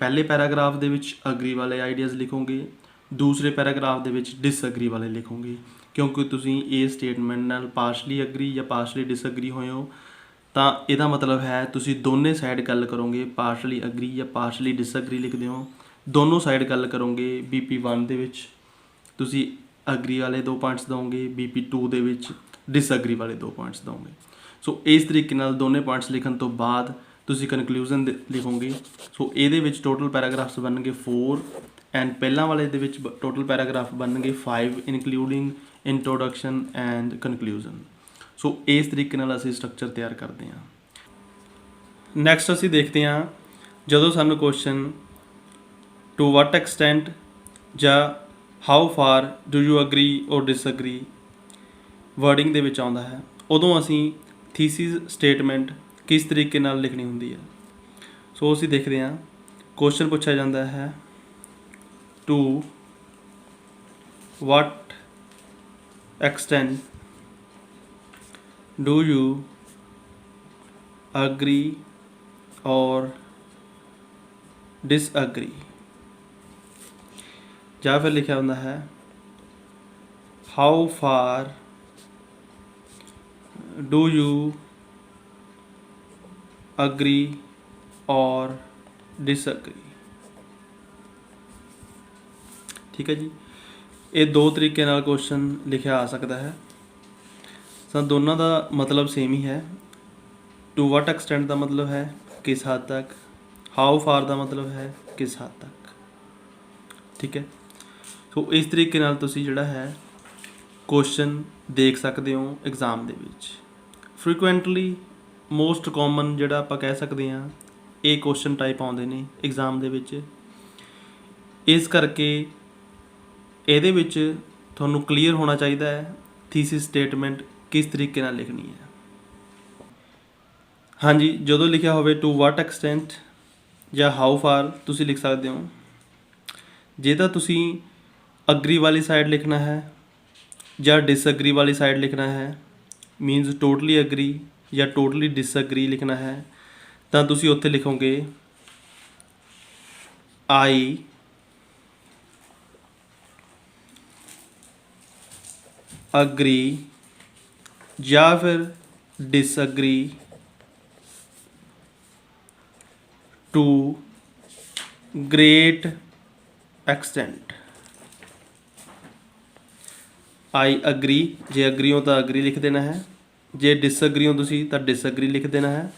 ਪਹਿਲੇ ਪੈਰਾਗ੍ਰਾਫ ਦੇ ਵਿੱਚ ਅਗਰੀ ਵਾਲੇ ਆਈਡੀਆਜ਼ ਲਿਖੋਗੇ, ਦੂਸਰੇ ਪੈਰਾਗ੍ਰਾਫ ਦੇ ਵਿੱਚ ਡਿਸਅਗਰੀ ਵਾਲੇ ਲਿਖੋਗੇ। ਕਿਉਂਕਿ ਤੁਸੀਂ ਇਹ ਸਟੇਟਮੈਂਟ ਨਾਲ ਪਾਰਸ਼ਲੀ ਅਗਰੀ ਜਾਂ ਪਾਰਸ਼ਲੀ ਡਿਸਅਗਰੀ ਹੋਏ ਹੋ, ਤਾਂ ਇਹਦਾ ਮਤਲਬ ਹੈ ਤੁਸੀਂ ਦੋਨੇ ਸਾਈਡ ਗੱਲ ਕਰੋਗੇ। ਪਾਰਸ਼ਲੀ ਅਗਰੀ ਜਾਂ ਪਾਰਸ਼ਲੀ ਡਿਸਅਗਰੀ ਲਿਖਦੇ ਹੋ, ਦੋਨੋਂ ਸਾਈਡ ਗੱਲ ਕਰੋਗੇ। BP1 ਦੇ ਵਿੱਚ ਤੁਸੀਂ ਅਗਰੀ ਵਾਲੇ 2 ਪੁਆਇੰਟਸ ਦਿਓਗੇ, BP2 ਦੇ ਵਿੱਚ ਡਿਸਅਗਰੀ ਵਾਲੇ 2 ਪੁਆਇੰਟਸ ਦਿਓਗੇ। ਸੋ ਇਸ ਤਰੀਕੇ ਨਾਲ ਦੋਨੇ ਪੁਆਇੰਟਸ ਲਿਖਣ ਤੋਂ ਬਾਅਦ ਤੁਸੀਂ ਕਨਕਲੂਜਨ ਲਿਖੋਗੇ। ਸੋ ਇਹਦੇ ਵਿੱਚ ਟੋਟਲ ਪੈਰਾਗ੍ਰਾਫਸ ਬਣਨਗੇ 4 ਐਂਡ ਪਹਿਲਾਂ ਵਾਲੇ ਦੇ ਵਿੱਚ ਟੋਟਲ ਪੈਰਾਗ੍ਰਾਫ ਬਣਨਗੇ 5 ਇਨਕਲੂਡਿੰਗ ਇੰਟਰੋਡਕਸ਼ਨ ਐਂਡ ਕਨਕਲੂਜਨ। ਸੋ ਇਸ ਤਰੀਕੇ ਨਾਲ ਅਸੀਂ ਸਟਰਕਚਰ ਤਿਆਰ ਕਰਦੇ ਹਾਂ। ਨੈਕਸਟ ਅਸੀਂ ਦੇਖਦੇ ਹਾਂ, ਜਦੋਂ ਸਾਨੂੰ ਕੁਐਸਚਨ ਟੂ ਵਾਟ ਐਕਸਟੈਂਟ ਜਾਂ how far do you agree or ਡਿਸਅਗਰੀ wording ਦੇ ਵਿੱਚ ਆਉਂਦਾ ਹੈ, ਉਦੋਂ ਅਸੀਂ ਥੀਸਿਸ ਸਟੇਟਮੈਂਟ ਕਿਸ ਤਰੀਕੇ ਨਾਲ ਲਿਖਣੀ ਹੁੰਦੀ ਹੈ। ਸੋ ਅਸੀਂ ਦੇਖਦੇ ਹਾਂ, ਕੁਐਸਚਨ ਪੁੱਛਿਆ ਜਾਂਦਾ ਹੈ to what extent do you agree or disagree, ਜਾਂ ਫਿਰ ਲਿਖਿਆ ਹੁੰਦਾ ਹੈ how far do you agree or disagree. ਠੀਕ ਹੈ ਜੀ, ਇਹ ਦੋ ਤਰੀਕੇ ਨਾਲ ਕੁਐਸਚਨ ਲਿਖਿਆ ਆ ਸਕਦਾ ਹੈ। ਤਾਂ ਦੋਨਾਂ ਦਾ ਮਤਲਬ ਸੇਮ ਹੀ ਹੈ। ਟੂ ਵਾਟ ਐਕਸਟੈਂਟ ਦਾ ਮਤਲਬ ਹੈ ਕਿਸ ਹੱਦ ਤੱਕ, ਹਾਊ ਫਾਰ ਦਾ ਮਤਲਬ ਹੈ ਕਿਸ ਹੱਦ ਤੱਕ। ਠੀਕ ਹੈ, ਸੋ ਇਸ ਤਰੀਕੇ ਨਾਲ ਤੁਸੀਂ ਜਿਹੜਾ ਹੈ ਕੁਐਸਚਨ ਦੇਖ ਸਕਦੇ ਹੋ ਐਗਜ਼ਾਮ ਦੇ ਵਿੱਚ। ਫਰੀਕੁਐਂਟਲੀ ਮੋਸਟ ਕਾਮਨ ਜਿਹੜਾ ਆਪਾਂ ਕਹਿ ਸਕਦੇ ਹਾਂ, ਇਹ ਕੁਐਸਚਨ ਟਾਈਪ ਆਉਂਦੇ ਨੇ ਐਗਜ਼ਾਮ ਦੇ ਵਿੱਚ। ਇਸ ਕਰਕੇ ਇਹਦੇ ਵਿੱਚ ਤੁਹਾਨੂੰ ਕਲੀਅਰ ਹੋਣਾ ਚਾਹੀਦਾ ਹੈ ਥੀਸਿਸ ਸਟੇਟਮੈਂਟ ਕਿਸ ਤਰੀਕੇ ਨਾਲ ਲਿਖਣੀ ਹੈ। ਹਾਂਜੀ, ਜਦੋਂ ਲਿਖਿਆ ਹੋਵੇ ਟੂ ਵਾਟ ਐਕਸਟੈਂਟ ਜਾਂ ਹਾਊ ਫਾਰ, ਤੁਸੀਂ ਲਿਖ ਸਕਦੇ ਹੋ। ਜੇ ਤਾਂ ਤੁਸੀਂ ਅਗਰੀ ਵਾਲੀ ਸਾਈਡ ਲਿਖਣਾ ਹੈ ਜਾਂ ਡਿਸਅਗਰੀ ਵਾਲੀ ਸਾਈਡ ਲਿਖਣਾ ਹੈ, ਮੀਨਸ ਟੋਟਲੀ ਅਗਰੀ ਜਾਂ ਟੋਟਲੀ ਡਿਸਅਗਰੀ ਲਿਖਣਾ ਹੈ, ਤਾਂ ਤੁਸੀਂ ਉੱਥੇ ਲਿਖੋਗੇ ਆਈ ਅਗਰੀ ਜਾਂ ਫਿਰ disagree to great extent. I agree, ਜੇ ਅਗਰੀ ਹੋ ਤਾਂ ਅਗਰੀ ਲਿਖ ਦੇਣਾ ਹੈ, ਜੇ ਡਿਸਅਗਰੀ ਹੋ ਤੁਸੀਂ ਤਾਂ ਡਿਸਅਗਰੀ ਲਿਖ ਦੇਣਾ ਹੈ।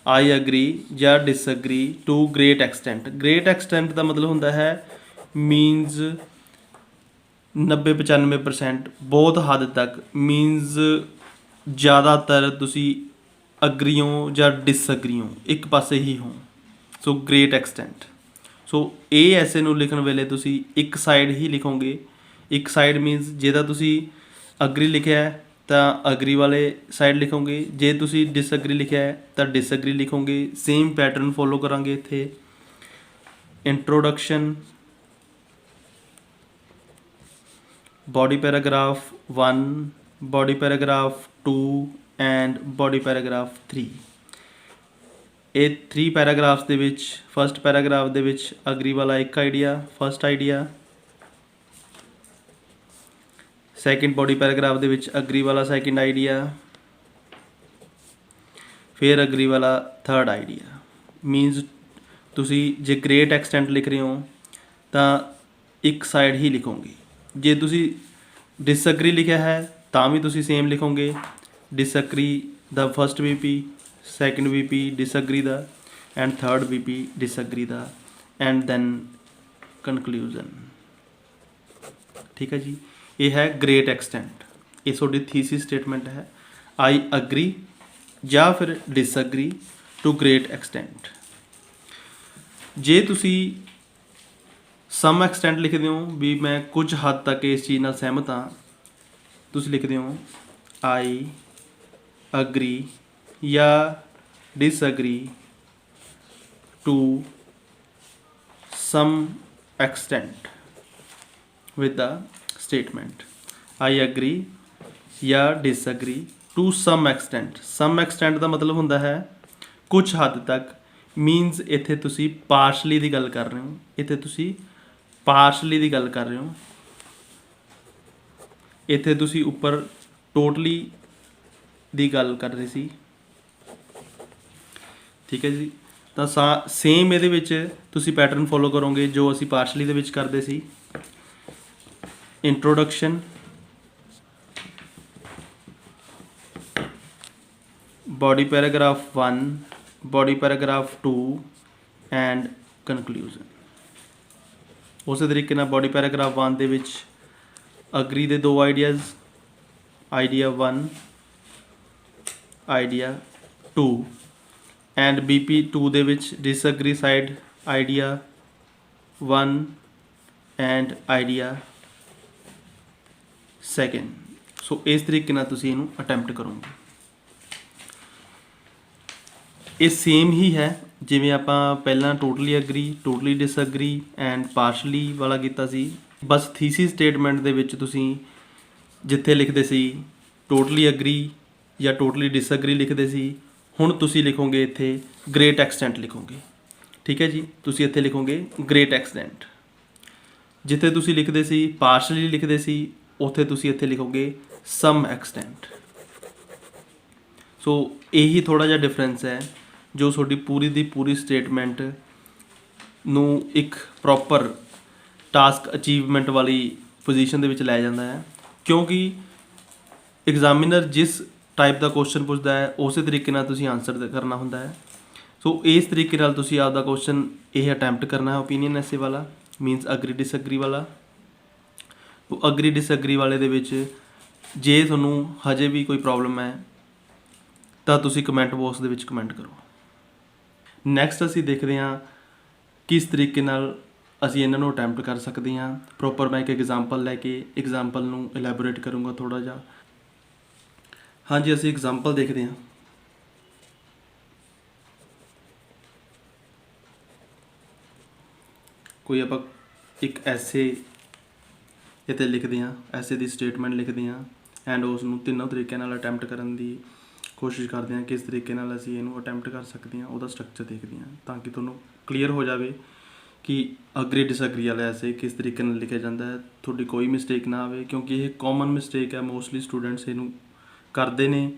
ਆਈ ਅਗਰੀ ਜਾਂ disagree to great extent. Great extent ਦਾ ਮਤਲਬ ਹੁੰਦਾ ਹੈ ਮੀਨਸ 90-95%, ਬਹੁਤ ਹੱਦ ਤੱਕ, ਮੀਨਸ ਜ਼ਿਆਦਾਤਰ ਤੁਸੀਂ ਅਗਰੀ ਹੋ ਜਾਂ ਡਿਸਅਗਰੀ ਹੋ, ਇੱਕ ਪਾਸੇ ਹੀ ਹੋ। ਸੋ ਗ੍ਰੇਟ ਐਕਸਟੈਂਟ। ਸੋ ਇਹ ਐਸੇ ਨੂੰ ਲਿਖਣ ਵੇਲੇ ਤੁਸੀਂ ਇੱਕ ਸਾਈਡ ਹੀ ਲਿਖੋਗੇ। ਇੱਕ ਸਾਈਡ ਮੀਨਸ ਜੇ ਤਾਂ ਤੁਸੀਂ ਅਗਰੀ ਲਿਖਿਆ ਹੈ ਤਾਂ ਅਗਰੀ ਵਾਲੇ ਸਾਈਡ ਲਿਖੋਗੇ, ਜੇ ਤੁਸੀਂ ਡਿਸਅਗਰੀ ਲਿਖਿਆ ਹੈ ਤਾਂ ਡਿਸਅਗਰੀ ਲਿਖੋਗੇ। ਸੇਮ ਪੈਟਰਨ ਫੋਲੋ ਕਰਾਂਗੇ ਇੱਥੇ। Introduction, body paragraph 1, body paragraph 2 and body paragraph 3। ਇਹ 3 ਪੈਰਾਗ੍ਰਾਫਸ ਦੇ ਵਿੱਚ ਫਸਟ ਪੈਰਾਗ੍ਰਾਫ ਦੇ ਵਿੱਚ ਅਗਰੀ ਵਾਲਾ ਇੱਕ idea, first idea. Second body paragraph ਦੇ ਵਿੱਚ ਅਗਰੀ ਵਾਲਾ ਸੈਕਿੰਡ ਆਈਡੀਆ, ਫਿਰ ਅਗਰੀ ਵਾਲਾ ਥਰਡ ਆਈਡੀਆ। ਮੀਨਸ ਤੁਸੀਂ ਜੇ ਗ੍ਰੇਟ ਐਕਸਟੈਂਟ ਲਿਖ ਰਹੇ ਹੋ ਤਾਂ ਇੱਕ ਸਾਈਡ ਹੀ ਲਿਖੋਗੇ। ਜੇ ਤੁਸੀਂ ਡਿਸਅਗਰੀ ਲਿਖਿਆ ਹੈ ਤਾਂ ਵੀ ਤੁਸੀਂ ਸੇਮ ਲਿਖੋਗੇ। ਡਿਸਅਗਰੀ ਦਾ first VP, second VP disagree ਦਾ, ਐਂਡ ਥਰਡ VP ਡਿਸਅਗਰੀ ਦਾ, ਐਂਡ ਦੈਨ ਕਨਕਲੂਜਨ। ਠੀਕ ਹੈ ਜੀ, ਇਹ ਹੈ ਗ੍ਰੇਟ ਐਕਸਟੈਂਟ। ਇਹ ਤੁਹਾਡੀ ਥੀਸਿਸ ਸਟੇਟਮੈਂਟ ਹੈ, ਆਈ ਅਗਰੀ ਜਾਂ ਫਿਰ ਡਿਸਅਗਰੀ ਟੂ ਗ੍ਰੇਟ ਐਕਸਟੈਂਟ। ਜੇ ਤੁਸੀਂ ਸਮ ਐਕਸਟੈਂਟ ਲਿਖਦੇ ਹੋ ਵੀ ਮੈਂ ਕੁਝ ਹੱਦ ਤੱਕ ਇਸ ਚੀਜ਼ ਨਾਲ ਸਹਿਮਤ ਹਾਂ, ਤੁਸੀਂ ਲਿਖਦੇ ਹੋ ਆਈ ਅਗਰੀ ਜਾਂ disagree to some extent with the statement I agree ਜਾਂ disagree to some extent. Some extent ਦਾ ਮਤਲਬ ਹੁੰਦਾ ਹੈ ਕੁਝ ਹੱਦ ਤੱਕ, ਮੀਨਸ ਇੱਥੇ ਤੁਸੀਂ ਪਾਰਸ਼ਲੀ ਦੀ ਗੱਲ ਕਰ ਰਹੇ ਹੋ, ਇੱਥੇ ਤੁਸੀਂ ਪਾਰਸ਼ਲੀ ਦੀ ਗੱਲ ਕਰ ਰਹੇ ਹੋ, ਇੱਥੇ ਤੁਸੀਂ ਉੱਪਰ ਟੋਟਲੀ ਦੀ ਗੱਲ ਕਰ ਰਹੇ ਸੀ। ਠੀਕ ਹੈ ਜੀ। ਤਾਂ ਸੇਮ ਇਹਦੇ ਵਿੱਚ ਤੁਸੀਂ ਪੈਟਰਨ ਫੋਲੋ ਕਰੋਗੇ ਜੋ ਅਸੀਂ ਪਾਰਸ਼ਲੀ ਦੇ ਵਿੱਚ ਕਰਦੇ ਸੀ। Introduction, body paragraph 1, body paragraph 2 and conclusion। ਉਸੇ ਤਰੀਕੇ ਨਾਲ body paragraph 1 ਦੇ ਵਿੱਚ ਅਗਰੀ ਦੇ ਦੋ ideas, idea 1, idea 2 and BP 2 ਦੇ ਵਿੱਚ disagree side idea 1 and idea 2। ਸੋ ਇਸ ਤਰੀਕੇ ਨਾਲ ਤੁਸੀਂ ਇਹਨੂੰ ਅਟੈਂਪਟ ਕਰੋਗੇ। ਇਹ ਸੇਮ ਹੀ ਹੈ ਜਿਵੇਂ ਆਪਾਂ ਪਹਿਲਾਂ totally agree, totally disagree and partially ਵਾਲਾ ਕੀਤਾ ਸੀ। ਬਸ ਥੀਸਿਸ ਸਟੇਟਮੈਂਟ ਦੇ ਵਿੱਚ ਤੁਸੀਂ ਜਿੱਥੇ ਲਿਖਦੇ ਸੀ ਟੋਟਲੀ ਅਗਰੀ ਜਾਂ ਟੋਟਲੀ ਡਿਸਐਗਰੀ ਲਿਖਦੇ ਸੀ, ਹੁਣ ਤੁਸੀਂ ਲਿਖੋਗੇ ਇੱਥੇ ਗ੍ਰੇਟ ਐਕਸਟੈਂਟ ਲਿਖੋਗੇ। ਠੀਕ ਹੈ ਜੀ, ਤੁਸੀਂ ਇੱਥੇ ਲਿਖੋਗੇ ਗ੍ਰੇਟ ਐਕਸਟੈਂਟ। ਜਿੱਥੇ ਤੁਸੀਂ ਲਿਖਦੇ ਸੀ ਪਾਰਸ਼ਲੀ ਲਿਖਦੇ ਸੀ, ਉੱਥੇ ਤੁਸੀਂ ਇੱਥੇ ਲਿਖੋਗੇ ਸਮ ਐਕਸਟੈਂਟ। ਸੋ ਇਹੀ ਥੋੜ੍ਹਾ ਜਿਹਾ ਡਿਫਰੈਂਸ ਹੈ ਜੋ ਤੁਹਾਡੀ ਪੂਰੀ ਦੀ ਪੂਰੀ ਸਟੇਟਮੈਂਟ ਨੂੰ ਇੱਕ ਪ੍ਰੋਪਰ ਟਾਸਕ ਅਚੀਵਮੈਂਟ ਵਾਲੀ ਪੋਜੀਸ਼ਨ ਦੇ ਵਿੱਚ ਲੈ ਜਾਂਦਾ ਹੈ, ਕਿਉਂਕਿ ਐਗਜ਼ਾਮੀਨਰ ਜਿਸ ਟਾਈਪ ਦਾ ਕੁਐਸਚਨ ਪੁੱਛਦਾ ਹੈ ਉਸੇ ਤਰੀਕੇ ਨਾਲ ਤੁਸੀਂ ਆਨਸਰ ਕਰਨਾ ਹੁੰਦਾ ਹੈ। ਸੋ ਇਸ ਤਰੀਕੇ ਨਾਲ ਤੁਸੀਂ ਆਪਦਾ ਕੁਐਸਚਨ ਇਹ ਅਟੈਂਪਟ ਕਰਨਾ ਹੈ ਓਪੀਨੀਅਨ ਐਸੇ ਵਾਲਾ, ਮੀਨਸ ਅਗਰੀ ਡਿਸਐਗਰੀ ਵਾਲਾ। ਅਗਰੀ ਡਿਸਐਗਰੀ ਵਾਲੇ ਦੇ ਵਿੱਚ ਜੇ ਤੁਹਾਨੂੰ ਹਜੇ ਵੀ ਕੋਈ ਪ੍ਰੋਬਲਮ ਹੈ ਤਾਂ ਤੁਸੀਂ ਕਮੈਂਟ ਬਾਕਸ ਦੇ ਵਿੱਚ ਕਮੈਂਟ ਕਰੋ। ਨੈਕਸਟ ਅਸੀਂ ਦੇਖਦੇ ਹਾਂ ਕਿਸ ਤਰੀਕੇ ਨਾਲ ਅਸੀਂ ਇਹਨਾਂ ਨੂੰ ਅਟੈਂਪਟ ਕਰ ਸਕਦੇ ਹਾਂ। ਪ੍ਰੋਪਰ ਮੈਂ ਇੱਕ ਐਗਜ਼ਾਮਪਲ ਲੈ ਕੇ ਐਗਜ਼ਾਮਪਲ ਨੂੰ ਇਲੈਬੋਰੇਟ ਕਰੂੰਗਾ ਥੋੜ੍ਹਾ ਜਿਹਾ। ਹਾਂਜੀ, ਅਸੀਂ ਐਗਜ਼ਾਮਪਲ ਦੇਖਦੇ ਹਾਂ। ਕੋਈ ਆਪਾਂ ਇੱਕ ਐਸੇ ਇੱਥੇ ਲਿਖਦੇ ਹਾਂ, ਐਸੇ ਦੀ ਸਟੇਟਮੈਂਟ ਲਿਖਦੇ ਹਾਂ ਐਂਡ ਉਸ ਨੂੰ ਤਿੰਨੋਂ ਤਰੀਕਿਆਂ ਨਾਲ ਅਟੈਂਪਟ ਕਰਨ ਦੀ ਕੋਸ਼ਿਸ਼ ਕਰਦੇ ਹਾਂ ਕਿਸ ਤਰੀਕੇ ਨਾਲ ਅਸੀਂ ਇਹਨੂੰ ਅਟੈਂਪਟ ਕਰ ਸਕਦੇ ਹਾਂ। ਉਹਦਾ ਸਟਰਕਚਰ ਦੇਖਦੇ ਹਾਂ ਤਾਂ ਕਿ ਤੁਹਾਨੂੰ ਕਲੀਅਰ ਹੋ ਜਾਵੇ ਕਿ ਅਗਰੀ ਡਿਸਐਗਰੀ ਵਾਲਾ ਐਸੇ ਕਿਸ ਤਰੀਕੇ ਨਾਲ ਲਿਖਿਆ ਜਾਂਦਾ ਹੈ, ਤੁਹਾਡੀ ਕੋਈ ਮਿਸਟੇਕ ਨਾ ਆਵੇ, ਕਿਉਂਕਿ ਇਹ ਕਾਮਨ ਮਿਸਟੇਕ ਹੈ। ਮੋਸਟਲੀ ਸਟੂਡੈਂਟਸ ਇਹਨੂੰ ਕਰਦੇ ਨੇ,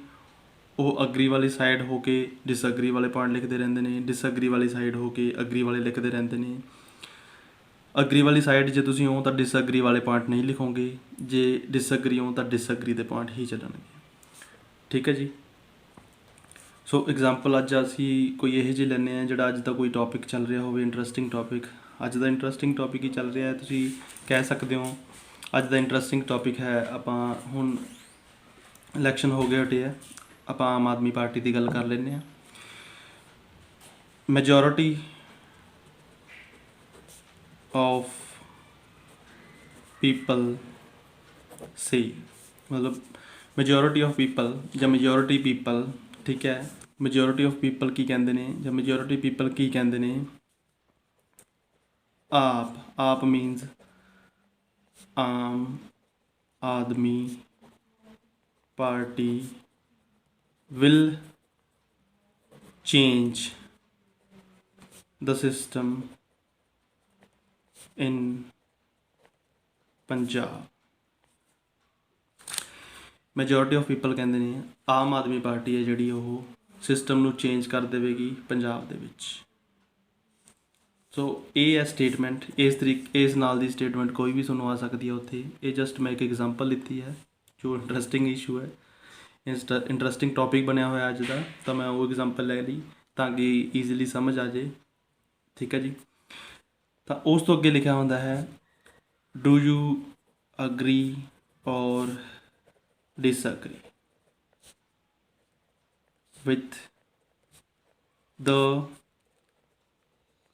ਉਹ ਅਗਰੀ ਵਾਲੀ ਸਾਈਡ ਹੋ ਕੇ ਡਿਸਐਗਰੀ ਵਾਲੇ ਪੁਆਇੰਟ ਲਿਖਦੇ ਰਹਿੰਦੇ ਨੇ, ਡਿਸਐਗਰੀ ਵਾਲੀ ਸਾਈਡ ਹੋ ਕੇ ਅਗਰੀ ਵਾਲੇ ਲਿਖਦੇ ਰਹਿੰਦੇ ਨੇ। ਅਗਰੀ ਵਾਲੀ ਸਾਈਡ ਜੇ ਤੁਸੀਂ ਹੋ ਤਾਂ ਡਿਸਐਗਰੀ ਵਾਲੇ ਪੁਆਇੰਟ ਨਹੀਂ ਲਿਖੋਗੇ, ਜੇ ਡਿਸਐਗਰੀ ਹੋ ਤਾਂ ਡਿਸਐਗਰੀ ਦੇ ਪੁਆਇੰਟ ਹੀ ਚੱਲਣਗੇ। ਠੀਕ ਹੈ ਜੀ। ਸੋ ਐਗਜ਼ਾਮਪਲ ਅੱਜ ਅਸੀਂ ਕੋਈ ਇਹੋ ਜਿਹੇ ਲੈਂਦੇ ਹਾਂ ਜਿਹੜਾ ਅੱਜ ਦਾ ਕੋਈ ਟੌਪਿਕ ਚੱਲ ਰਿਹਾ ਹੋਵੇ, ਇੰਟਰਸਟਿੰਗ ਟੌਪਿਕ। ਅੱਜ ਦਾ ਇੰਟਰਸਟਿੰਗ ਟੌਪਿਕ ਹੀ ਚੱਲ ਰਿਹਾ ਹੈ, ਤੁਸੀਂ ਕਹਿ ਸਕਦੇ ਹੋ ਅੱਜ ਦਾ ਇੰਟਰਸਟਿੰਗ ਟੌਪਿਕ ਹੈ। ਆਪਾਂ ਹੁਣ ਇਲੈਕਸ਼ਨ ਹੋ ਗਏ ਹਟੇ ਹੈ, ਆਪਾਂ ਆਮ ਆਦਮੀ ਪਾਰਟੀ ਦੀ ਗੱਲ ਕਰ ਲੈਂਦੇ ਹਾਂ। ਮੈਜੋਰਿਟੀ of people say, मतलब majority of people ਜਾਂ majority people, ਠੀਕ ਹੈ। majority of people ਕੀ ਕਹਿੰਦੇ ਨੇ ਜਾਂ majority people ਕੀ ਕਹਿੰਦੇ ਨੇ? ਆਪ means Aam Aadmi party will change the system in Punjab. Majority of people ਕਹਿੰਦੇ ਨੇ ਆਮ ਆਦਮੀ ਪਾਰਟੀ ਹੈ ਜਿਹੜੀ ਉਹ ਸਿਸਟਮ ਨੂੰ ਚੇਂਜ ਕਰ ਦੇਵੇਗੀ ਪੰਜਾਬ ਦੇ ਵਿੱਚ। ਸੋ ਇਹ ਹੈ ਸਟੇਟਮੈਂਟ। ਇਸ ਨਾਲ ਦੀ ਸਟੇਟਮੈਂਟ ਕੋਈ ਵੀ ਤੁਹਾਨੂੰ ਆ ਸਕਦੀ ਹੈ ਉੱਥੇ। ਇਹ ਜਸਟ ਮੈਂ ਇੱਕ ਐਗਜ਼ਾਮਪਲ ਦਿੱਤੀ ਹੈ ਜੋ ਇੰਟਰਸਟਿੰਗ ਇਸ਼ੂ ਹੈ, ਇੰਟਰਸਟਿੰਗ ਟੌਪਿਕ ਬਣਿਆ ਹੋਇਆ ਅੱਜ ਦਾ, ਤਾਂ ਮੈਂ ਉਹ ਐਗਜ਼ਾਮਪਲ ਲੈ ਲਈ ਤਾਂ ਕਿ ਈਜ਼ੀਲੀ ਸਮਝ ਆ ਜਾਏ। ਠੀਕ ਹੈ ਜੀ। ਤਾਂ ਉਸ ਤੋਂ ਅੱਗੇ ਲਿਖਿਆ ਹੁੰਦਾ ਹੈ ਡੂ ਯੂ ਅਗਰੀ ਔਰ ਡਿਸਐਗਰੀ ਵਿਥ ਦ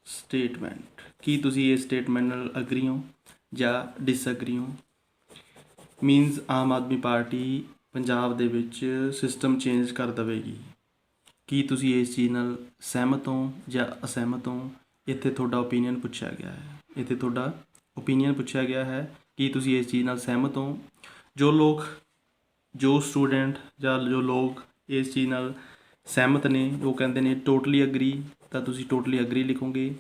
ਸਟੇਟਮੈਂਟ। ਕੀ ਤੁਸੀਂ ਇਸ ਸਟੇਟਮੈਂਟ ਨਾਲ ਅਗਰੀ ਹੋ ਜਾਂ ਡਿਸਐਗਰੀ ਹੋ? ਮੀਨਸ ਆਮ ਆਦਮੀ ਪਾਰਟੀ ਪੰਜਾਬ ਦੇ ਵਿੱਚ ਸਿਸਟਮ ਚੇਂਜ ਕਰ ਦੇਵੇਗੀ। ਕੀ ਤੁਸੀਂ ਇਸ ਚੀਜ਼ ਨਾਲ ਸਹਿਮਤ ਹੋ ਜਾਂ ਅਸਹਿਮਤ ਹੋ? ਇੱਥੇ ਤੁਹਾਡਾ ਓਪੀਨੀਅਨ ਪੁੱਛਿਆ ਗਿਆ ਹੈ। ਇੱਥੇ ਤੁਹਾਡਾ ਓਪੀਨੀਅਨ ਪੁੱਛਿਆ ਗਿਆ ਹੈ ਕਿ ਤੁਸੀਂ ਇਸ ਚੀਜ਼ ਨਾਲ ਸਹਿਮਤ ਹੋ। ਜੋ ਲੋਕ ਜੋ ਸਟੂਡੈਂਟ ਜਾਂ ਜੋ ਲੋਕ ਇਸ ਚੀਜ਼ ਨਾਲ ਸਹਿਮਤ ਨੇ ਉਹ ਕਹਿੰਦੇ ਨੇ ਟੋਟਲੀ ਅਗਰੀ, ਤਾਂ ਤੁਸੀਂ ਟੋਟਲੀ ਅਗਰੀ ਲਿਖੋਗੇ।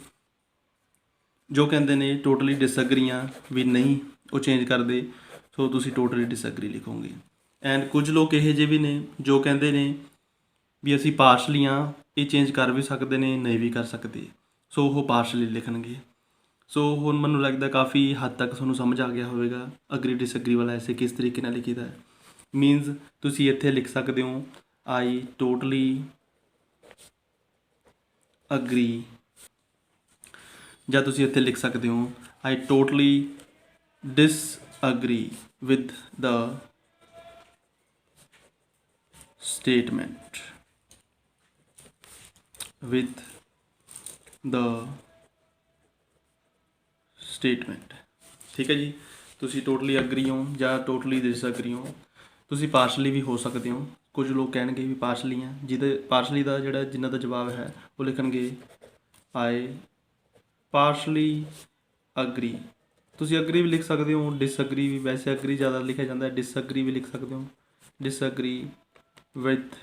ਜੋ ਕਹਿੰਦੇ ਨੇ ਟੋਟਲੀ ਡਿਸਐਗਰੀ ਆ ਵੀ ਨਹੀਂ ਉਹ ਚੇਂਜ ਕਰਦੇ, ਸੋ ਤੁਸੀਂ ਟੋਟਲੀ ਡਿਸਐਗਰੀ ਲਿਖੋਗੇ। ਐਂਡ ਕੁਝ ਲੋਕ ਇਹੋ ਜਿਹੇ ਵੀ ਨੇ ਜੋ ਕਹਿੰਦੇ ਨੇ ਵੀ ਅਸੀਂ ਪਾਰਸ਼ਲੀ ਆ, ਇਹ ਚੇਂਜ ਕਰ ਵੀ ਸਕਦੇ ਨੇ ਨਹੀਂ ਵੀ ਕਰ ਸਕਦੇ, ਸੋ ਉਹ ਪਾਰਸ਼ਲੀ ਲਿਖਣਗੇ। ਸੋ ਹੁਣ ਮੈਨੂੰ ਲੱਗਦਾ ਕਾਫੀ ਹੱਦ ਤੱਕ ਤੁਹਾਨੂੰ ਸਮਝ ਆ ਗਿਆ ਹੋਵੇਗਾ ਅਗਰੀ ਡਿਸਐਗਰੀ ਵਾਲਾ ਐਸੇ ਕਿਸ ਤਰੀਕੇ ਨਾਲ ਲਿਖੀਦਾ ਹੈ। ਮੀਨਸ ਤੁਸੀਂ ਇੱਥੇ ਲਿਖ ਸਕਦੇ ਹੋ ਆਈ ਟੋਟਲੀ ਅਗਰੀ, ਜਾਂ ਤੁਸੀਂ ਇੱਥੇ ਲਿਖ ਸਕਦੇ ਹੋ I totally disagree with the statement with the statement। ਠੀਕ ਹੈ ਜੀ, ਤੁਸੀਂ ਟੋਟਲੀ ਅਗਰੀ ਹੋ ਜਾਂ ਟੋਟਲੀ ਡਿਸਅਗਰੀ ਹੋ। ਤੁਸੀਂ ਪਾਰਸ਼ਲੀ ਵੀ ਹੋ ਸਕਦੇ ਹੋ। ਕੁਝ ਲੋਕ ਕਹਿਣਗੇ ਵੀ ਪਾਰਸ਼ਲੀ ਆ, ਜਿਹਦੇ ਪਾਰਸ਼ਲੀ ਦਾ ਜਿਹੜਾ ਜਿਨ੍ਹਾਂ ਦਾ ਜਵਾਬ ਹੈ ਉਹ ਲਿਖਣਗੇ ਆਈ ਪਾਰਸ਼ਲੀ ਅਗਰੀ। ਤੁਸੀਂ ਅਗਰੀ ਵੀ ਲਿਖ ਸਕਦੇ ਹੋ, ਡਿਸਅਗਰੀ ਵੀ, ਵੈਸੇ ਅਗਰੀ ਜ਼ਿਆਦਾ ਲਿਖਿਆ ਜਾਂਦਾ ਹੈ, ਡਿਸਅਗਰੀ ਵੀ ਲਿਖ ਸਕਦੇ ਹੋ, ਡਿਸਅਗਰੀ with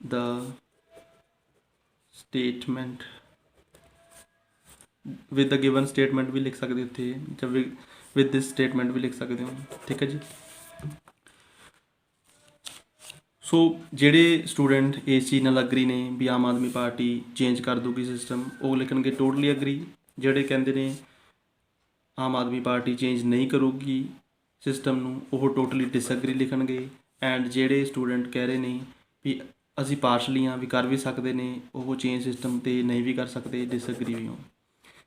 the statement, with the given statement ਵੀ ਲਿਖ ਸਕਦੇ ਉੱਥੇ, ਜਾਂ with this statement ਵੀ ਲਿਖ ਸਕਦੇ ਹੋ। ਠੀਕ ਹੈ ਜੀ। ਸੋ ਜਿਹੜੇ ਸਟੂਡੈਂਟ ਇਸ ਚੀਜ਼ ਨਾਲ ਅਗਰੀ ਨੇ ਵੀ ਆਮ ਆਦਮੀ ਪਾਰਟੀ ਚੇਂਜ ਕਰ ਦੂਗੀ ਸਿਸਟਮ, ਉਹ ਲਿਖਣਗੇ ਟੋਟਲੀ ਅਗਰੀ। ਜਿਹੜੇ ਕਹਿੰਦੇ ਨੇ ਆਮ ਆਦਮੀ ਪਾਰਟੀ ਚੇਂਜ ਨਹੀਂ ਕਰੂਗੀ ਸਿਸਟਮ ਨੂੰ, ਉਹ ਟੋਟਲੀ ਡਿਸਅਗਰੀ ਲਿਖਣਗੇ। ਐਂਡ ਜਿਹੜੇ ਸਟੂਡੈਂਟ ਕਹਿ ਰਹੇ ਨੇ ਵੀ ਅਸੀਂ ਪਾਰਸ਼ਲੀ ਆ, ਵੀ ਕਰ ਵੀ ਸਕਦੇ ਨੇ, ਉਹ ਚੇਂਜ ਸਿਸਟਮ 'ਤੇ ਨਹੀਂ ਵੀ ਕਰ ਸਕਦੇ, ਡਿਸਅਗਰੀ ਵੀ ਹੋ।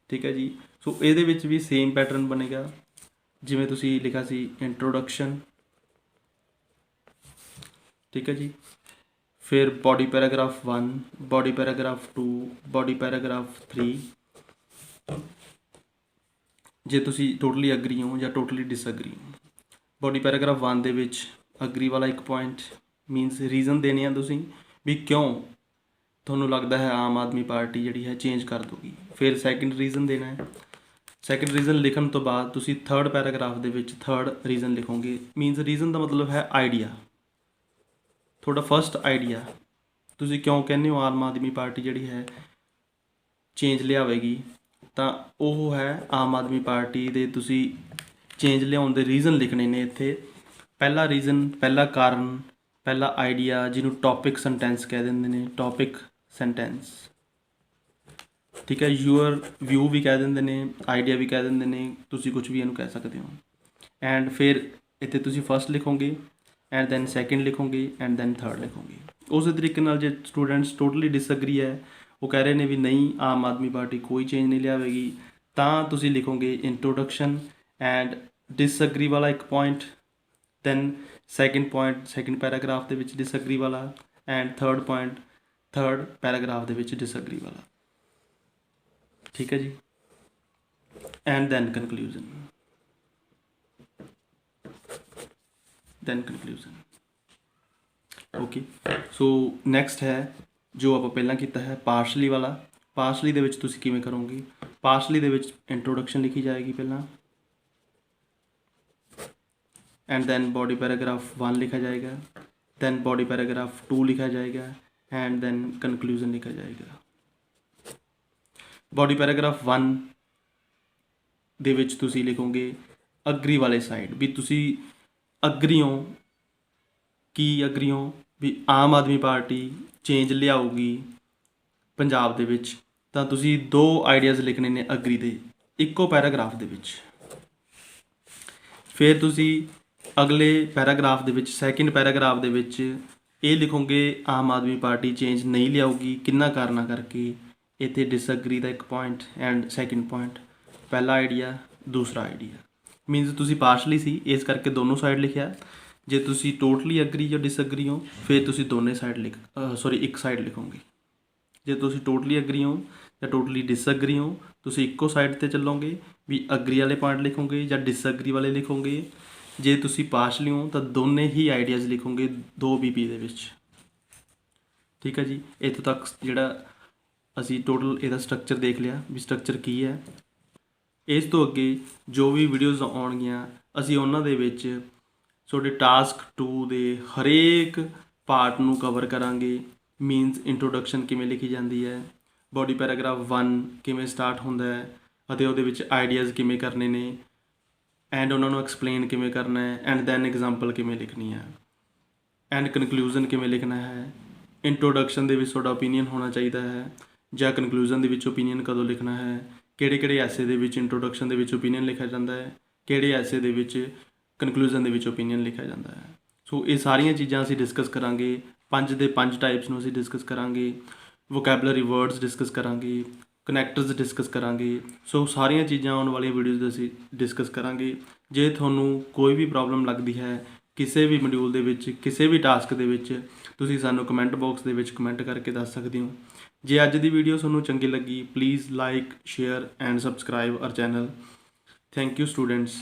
ਠੀਕ ਹੈ ਜੀ। ਸੋ ਇਹਦੇ ਵਿੱਚ ਵੀ ਸੇਮ ਪੈਟਰਨ ਬਣੇਗਾ ਜਿਵੇਂ ਤੁਸੀਂ ਲਿਖਿਆ ਸੀ ਇੰਟਰੋਡਕਸ਼ਨ। ਠੀਕ ਹੈ ਜੀ। ਫਿਰ body paragraph 1, body paragraph 2, body paragraph 3, ਜੇ ਤੁਸੀਂ ਟੋਟਲੀ ਅਗਰੀ ਹੋ ਜਾਂ ਟੋਟਲੀ ਡਿਸਅਗਰੀ ਹੋ। ਬੋਡੀ ਪੈਰਾਗ੍ਰਾਫ 1 ਦੇ ਵਿੱਚ ਅਗਰੀ ਵਾਲਾ ਇੱਕ ਪੁਆਇੰਟ, ਮੀਨਸ ਰੀਜ਼ਨ ਦੇਣੇ ਆ ਤੁਸੀਂ ਵੀ ਕਿਉਂ ਤੁਹਾਨੂੰ ਲੱਗਦਾ ਹੈ ਆਮ ਆਦਮੀ ਪਾਰਟੀ ਜਿਹੜੀ ਹੈ ਚੇਂਜ ਕਰ ਦੂਗੀ। ਫਿਰ ਸੈਕਿੰਡ ਰੀਜ਼ਨ ਦੇਣਾ ਹੈ। ਸੈਕਿੰਡ ਰੀਜ਼ਨ ਲਿਖਣ ਤੋਂ ਬਾਅਦ ਤੁਸੀਂ ਥਰਡ ਪੈਰਾਗ੍ਰਾਫ ਦੇ ਵਿੱਚ ਥਰਡ ਰੀਜ਼ਨ ਲਿਖੋਗੇ। ਮੀਨਸ ਰੀਜ਼ਨ ਦਾ ਮਤਲਬ ਹੈ ਆਈਡੀਆ, ਤੁਹਾਡਾ ਫਸਟ ਆਈਡੀਆ, ਤੁਸੀਂ ਕਿਉਂ ਕਹਿੰਦੇ ਹੋ ਆਮ ਆਦਮੀ ਪਾਰਟੀ ਜਿਹੜੀ ਹੈ ਚੇਂਜ ਲਿਆਵੇਗੀ, ਤਾਂ ਉਹ ਹੈ ਆਮ ਆਦਮੀ ਪਾਰਟੀ ਦੇ ਤੁਸੀਂ ਚੇਂਜ ਲਿਆਉਣ ਦੇ ਰੀਜ਼ਨ ਲਿਖਣੇ ਨੇ ਇੱਥੇ। ਪਹਿਲਾ ਰੀਜ਼ਨ, ਪਹਿਲਾ ਕਾਰਨ, ਪਹਿਲਾ ਆਈਡੀਆ, ਜਿਹਨੂੰ ਟੌਪਿਕ ਸੈਂਟੈਂਸ ਕਹਿ ਦਿੰਦੇ ਨੇ, ਟੌਪਿਕ ਸੈਂਟੈਂਸ। ਠੀਕ ਹੈ। ਯੂਅਰ ਵਿਊ ਵੀ ਕਹਿ ਦਿੰਦੇ ਨੇ, ਆਈਡੀਆ ਵੀ ਕਹਿ ਦਿੰਦੇ ਨੇ, ਤੁਸੀਂ ਕੁਝ ਵੀ ਇਹਨੂੰ ਕਹਿ ਸਕਦੇ ਹੋ। ਐਂਡ ਫਿਰ ਇੱਥੇ ਤੁਸੀਂ ਫਸਟ ਲਿਖੋਗੇ, ਐਂਡ ਦੈਨ ਸੈਕਿੰਡ ਲਿਖੋਗੇ, ਐਂਡ ਦੈਨ ਥਰਡ ਲਿਖੋਗੇ। ਉਸੇ ਤਰੀਕੇ ਨਾਲ ਜੇ ਸਟੂਡੈਂਟਸ ਟੋਟਲੀ ਡਿਸਅਗਰੀ ਹੈ, ਉਹ ਕਹਿ ਰਹੇ ਨੇ ਵੀ ਨਹੀਂ ਆਮ ਆਦਮੀ ਪਾਰਟੀ ਕੋਈ ਚੇਂਜ ਨਹੀਂ ਲਿਆਵੇਗੀ, ਤਾਂ ਤੁਸੀਂ ਲਿਖੋਗੇ ਇੰਟਰੋਡਕਸ਼ਨ ਐਂਡ ਡਿਸਅਗਰੀ ਵਾਲਾ ਇੱਕ point, then second point second paragraph ਦੇ ਵਿੱਚ ਡਿਸਅਗਰੀ ਵਾਲਾ, and third point third paragraph ਦੇ ਵਿੱਚ ਡਿਸਅਗਰੀ ਵਾਲਾ। ਠੀਕ ਹੈ ਜੀ। And then conclusion, okay. So next ਹੈ ਜੋ ਆਪਾਂ ਪਹਿਲਾਂ ਕੀਤਾ ਹੈ ਪਾਰਸ਼ਲੀ ਵਾਲਾ। ਪਾਰਸ਼ਲੀ ਦੇ ਵਿੱਚ ਤੁਸੀਂ ਕਿਵੇਂ ਕਰੋਗੇ? ਪਾਰਸ਼ਲੀ ਦੇ ਵਿੱਚ ਇੰਟਰੋਡਕਸ਼ਨ ਲਿਖੀ ਜਾਏਗੀ ਪਹਿਲਾਂ, ਐਂਡ ਦੈਨ ਬੋਡੀ ਪੈਰਾਗ੍ਰਾਫ 1 ਲਿਖਾ ਜਾਏਗਾ, ਦੈਨ ਬੋਡੀ ਪੈਰਾਗ੍ਰਾਫ 2 ਲਿਖਾ ਜਾਏਗਾ, ਐਂਡ ਦੈਨ ਕਨਕਲੂਜਨ ਲਿਖਾ ਜਾਏਗਾ। ਬੋਡੀ ਪੈਰਾਗ੍ਰਾਫ 1 ਦੇ ਵਿੱਚ ਤੁਸੀਂ ਲਿਖੋਗੇ ਅਗਰੀ ਵਾਲੇ ਸਾਈਡ, ਵੀ ਤੁਸੀਂ ਅਗਰੀ ਹੋ, ਕੀ ਅਗਰੀ ਹੋ ਵੀ ਆਮ ਆਦਮੀ ਪਾਰਟੀ ਚੇਂਜ ਲਿਆਊਗੀ ਪੰਜਾਬ ਦੇ ਵਿੱਚ, ਤਾਂ ਤੁਸੀਂ ਦੋ ਆਈਡੀਆਜ਼ ਲਿਖਣੇ ਨੇ ਅਗਰੀ ਦੇ ਇੱਕੋ ਪੈਰਾਗ੍ਰਾਫ ਦੇ ਵਿੱਚ। ਫਿਰ ਤੁਸੀਂ ਅਗਲੇ ਪੈਰਾਗ੍ਰਾਫ ਦੇ ਵਿੱਚ ਸੈਕਿੰਡ ਪੈਰਾਗ੍ਰਾਫ ਦੇ ਵਿੱਚ ਇਹ ਲਿਖੋਗੇ ਆਮ ਆਦਮੀ ਪਾਰਟੀ ਚੇਂਜ ਨਹੀਂ ਲਿਆਊਗੀ ਕਿੰਨਾ ਕਾਰਨਾਂ ਕਰਕੇ। ਇੱਥੇ ਡਿਸਅਗਰੀ ਦਾ ਇੱਕ ਪੁਆਇੰਟ ਐਂਡ ਸੈਕਿੰਡ ਪੁਆਇੰਟ, ਪਹਿਲਾ ਆਈਡੀਆ ਦੂਸਰਾ ਆਈਡੀਆ। ਮੀਨਸ ਤੁਸੀਂ ਪਾਰਸ਼ਲੀ ਸੀ ਇਸ ਕਰਕੇ ਦੋਨੋਂ ਸਾਈਡ ਲਿਖਿਆ। ਜੇ ਤੁਸੀਂ ਟੋਟਲੀ ਅਗਰੀ ਜਾਂ ਡਿਸਅਗਰੀ ਹੋ ਫਿਰ ਤੁਸੀਂ ਦੋਨੇ ਸਾਈਡ ਇੱਕ ਸਾਈਡ ਲਿਖੋਗੇ। ਜੇ ਤੁਸੀਂ ਟੋਟਲੀ ਅਗਰੀ ਹੋ ਜਾਂ ਟੋਟਲੀ ਡਿਸਅਗਰੀ ਹੋ ਤੁਸੀਂ ਇੱਕੋ ਸਾਈਡ 'ਤੇ ਚੱਲੋਗੇ ਵੀ ਅਗਰੀ ਵਾਲੇ ਪੁਆਇੰਟ ਲਿਖੋਗੇ ਜਾਂ ਡਿਸਅਗਰੀ ਵਾਲੇ ਲਿਖੋਗੇ। ਜੇ ਤੁਸੀਂ ਪਾਰਸ਼ਲੀ ਹੋ ਤਾਂ ਦੋਨੇ ਹੀ ਆਈਡੀਆਜ਼ ਲਿਖੋਗੇ ਦੋ BP ਦੇ ਵਿੱਚ। ਠੀਕ ਹੈ ਜੀ। ਇੱਥੋਂ ਤੱਕ ਜਿਹੜਾ ਅਸੀਂ ਟੋਟਲ ਇਹਦਾ ਸਟਰਕਚਰ ਦੇਖ ਲਿਆ ਵੀ ਸਟਰਕਚਰ ਕੀ ਹੈ। ਇਸ ਤੋਂ ਅੱਗੇ ਜੋ ਵੀ ਵੀਡੀਓਜ਼ ਆਉਣਗੀਆਂ ਅਸੀਂ ਉਹਨਾਂ ਦੇ ਵਿੱਚ ਤੁਹਾਡੇ ਟਾਸਕ 2 ਦੇ ਹਰੇਕ ਪਾਰਟ ਨੂੰ ਕਵਰ ਕਰਾਂਗੇ। ਮੀਨਸ ਇੰਟਰੋਡਕਸ਼ਨ ਕਿਵੇਂ ਲਿਖੀ ਜਾਂਦੀ ਹੈ, ਬੋਡੀ ਪੈਰਾਗ੍ਰਾਫ 1 ਕਿਵੇਂ ਸਟਾਰਟ ਹੁੰਦਾ ਹੈ ਅਤੇ ਉਹਦੇ ਵਿੱਚ ਆਈਡੀਆਜ਼ ਕਿਵੇਂ ਕਰਨੇ ਨੇ, ਐਂਡ ਉਹਨਾਂ ਨੂੰ ਐਕਸਪਲੇਨ ਕਿਵੇਂ ਕਰਨਾ ਹੈ, ਐਂਡ ਦੈਨ ਐਗਜ਼ਾਮਪਲ ਕਿਵੇਂ ਲਿਖਣੀ ਹੈ, ਐਂਡ ਕਨਕਲੂਜ਼ਨ ਕਿਵੇਂ ਲਿਖਣਾ ਹੈ। ਇੰਟਰੋਡਕਸ਼ਨ ਦੇ ਵਿੱਚ ਤੁਹਾਡਾ ਓਪੀਨੀਅਨ ਹੋਣਾ ਚਾਹੀਦਾ ਹੈ, ਜਾਂ ਕਨਕਲੂਜ਼ਨ ਦੇ ਵਿੱਚ ਓਪੀਨੀਅਨ ਕਦੋਂ ਲਿਖਣਾ ਹੈ, ਕਿਹੜੇ ਐਸੇ ਦੇ ਵਿੱਚ ਇੰਟਰੋਡਕਸ਼ਨ ਦੇ ਵਿੱਚ ਓਪੀਨੀਅਨ ਲਿਖਿਆ ਜਾਂਦਾ ਹੈ, ਕਿਹੜੇ ਐਸੇ ਦੇ ਵਿੱਚ ਕਨਕਲੂਜ਼ਨ ਦੇ ਵਿੱਚ ਓਪੀਨੀਅਨ ਲਿਖਿਆ ਜਾਂਦਾ ਹੈ। ਸੋ ਇਹ ਸਾਰੀਆਂ ਚੀਜ਼ਾਂ ਅਸੀਂ ਡਿਸਕਸ ਕਰਾਂਗੇ। 5 ਦੇ 5 ਟਾਈਪਸ ਨੂੰ ਅਸੀਂ ਡਿਸਕਸ ਕਰਾਂਗੇ, ਵੋਕੈਬਲਰੀ ਵਰਡਸ ਡਿਸਕਸ ਕਰਾਂਗੇ, ਕਨੈਕਟਰਸ ਡਿਸਕਸ ਕਰਾਂਗੇ। ਸੋ ਸਾਰੀਆਂ ਚੀਜ਼ਾਂ ਆਉਣ ਵਾਲੀਆਂ ਵੀਡੀਓਜ਼ ਦੇ ਅਸੀਂ ਡਿਸਕਸ ਕਰਾਂਗੇ। ਜੇ ਤੁਹਾਨੂੰ ਕੋਈ ਵੀ ਪ੍ਰੋਬਲਮ ਲੱਗਦੀ ਹੈ ਕਿਸੇ ਵੀ ਮੋਡਿਊਲ ਦੇ ਵਿੱਚ, ਕਿਸੇ ਵੀ ਟਾਸਕ ਦੇ ਵਿੱਚ, ਤੁਸੀਂ ਸਾਨੂੰ ਕਮੈਂਟ ਬਾਕਸ ਦੇ ਵਿੱਚ ਕਮੈਂਟ ਕਰਕੇ ਦੱਸ ਸਕਦੇ ਹੋ। ਜੇ ਅੱਜ ਦੀ ਵੀਡੀਓ ਤੁਹਾਨੂੰ ਚੰਗੀ ਲੱਗੀ, please like, share and subscribe hour channel. Thank you students.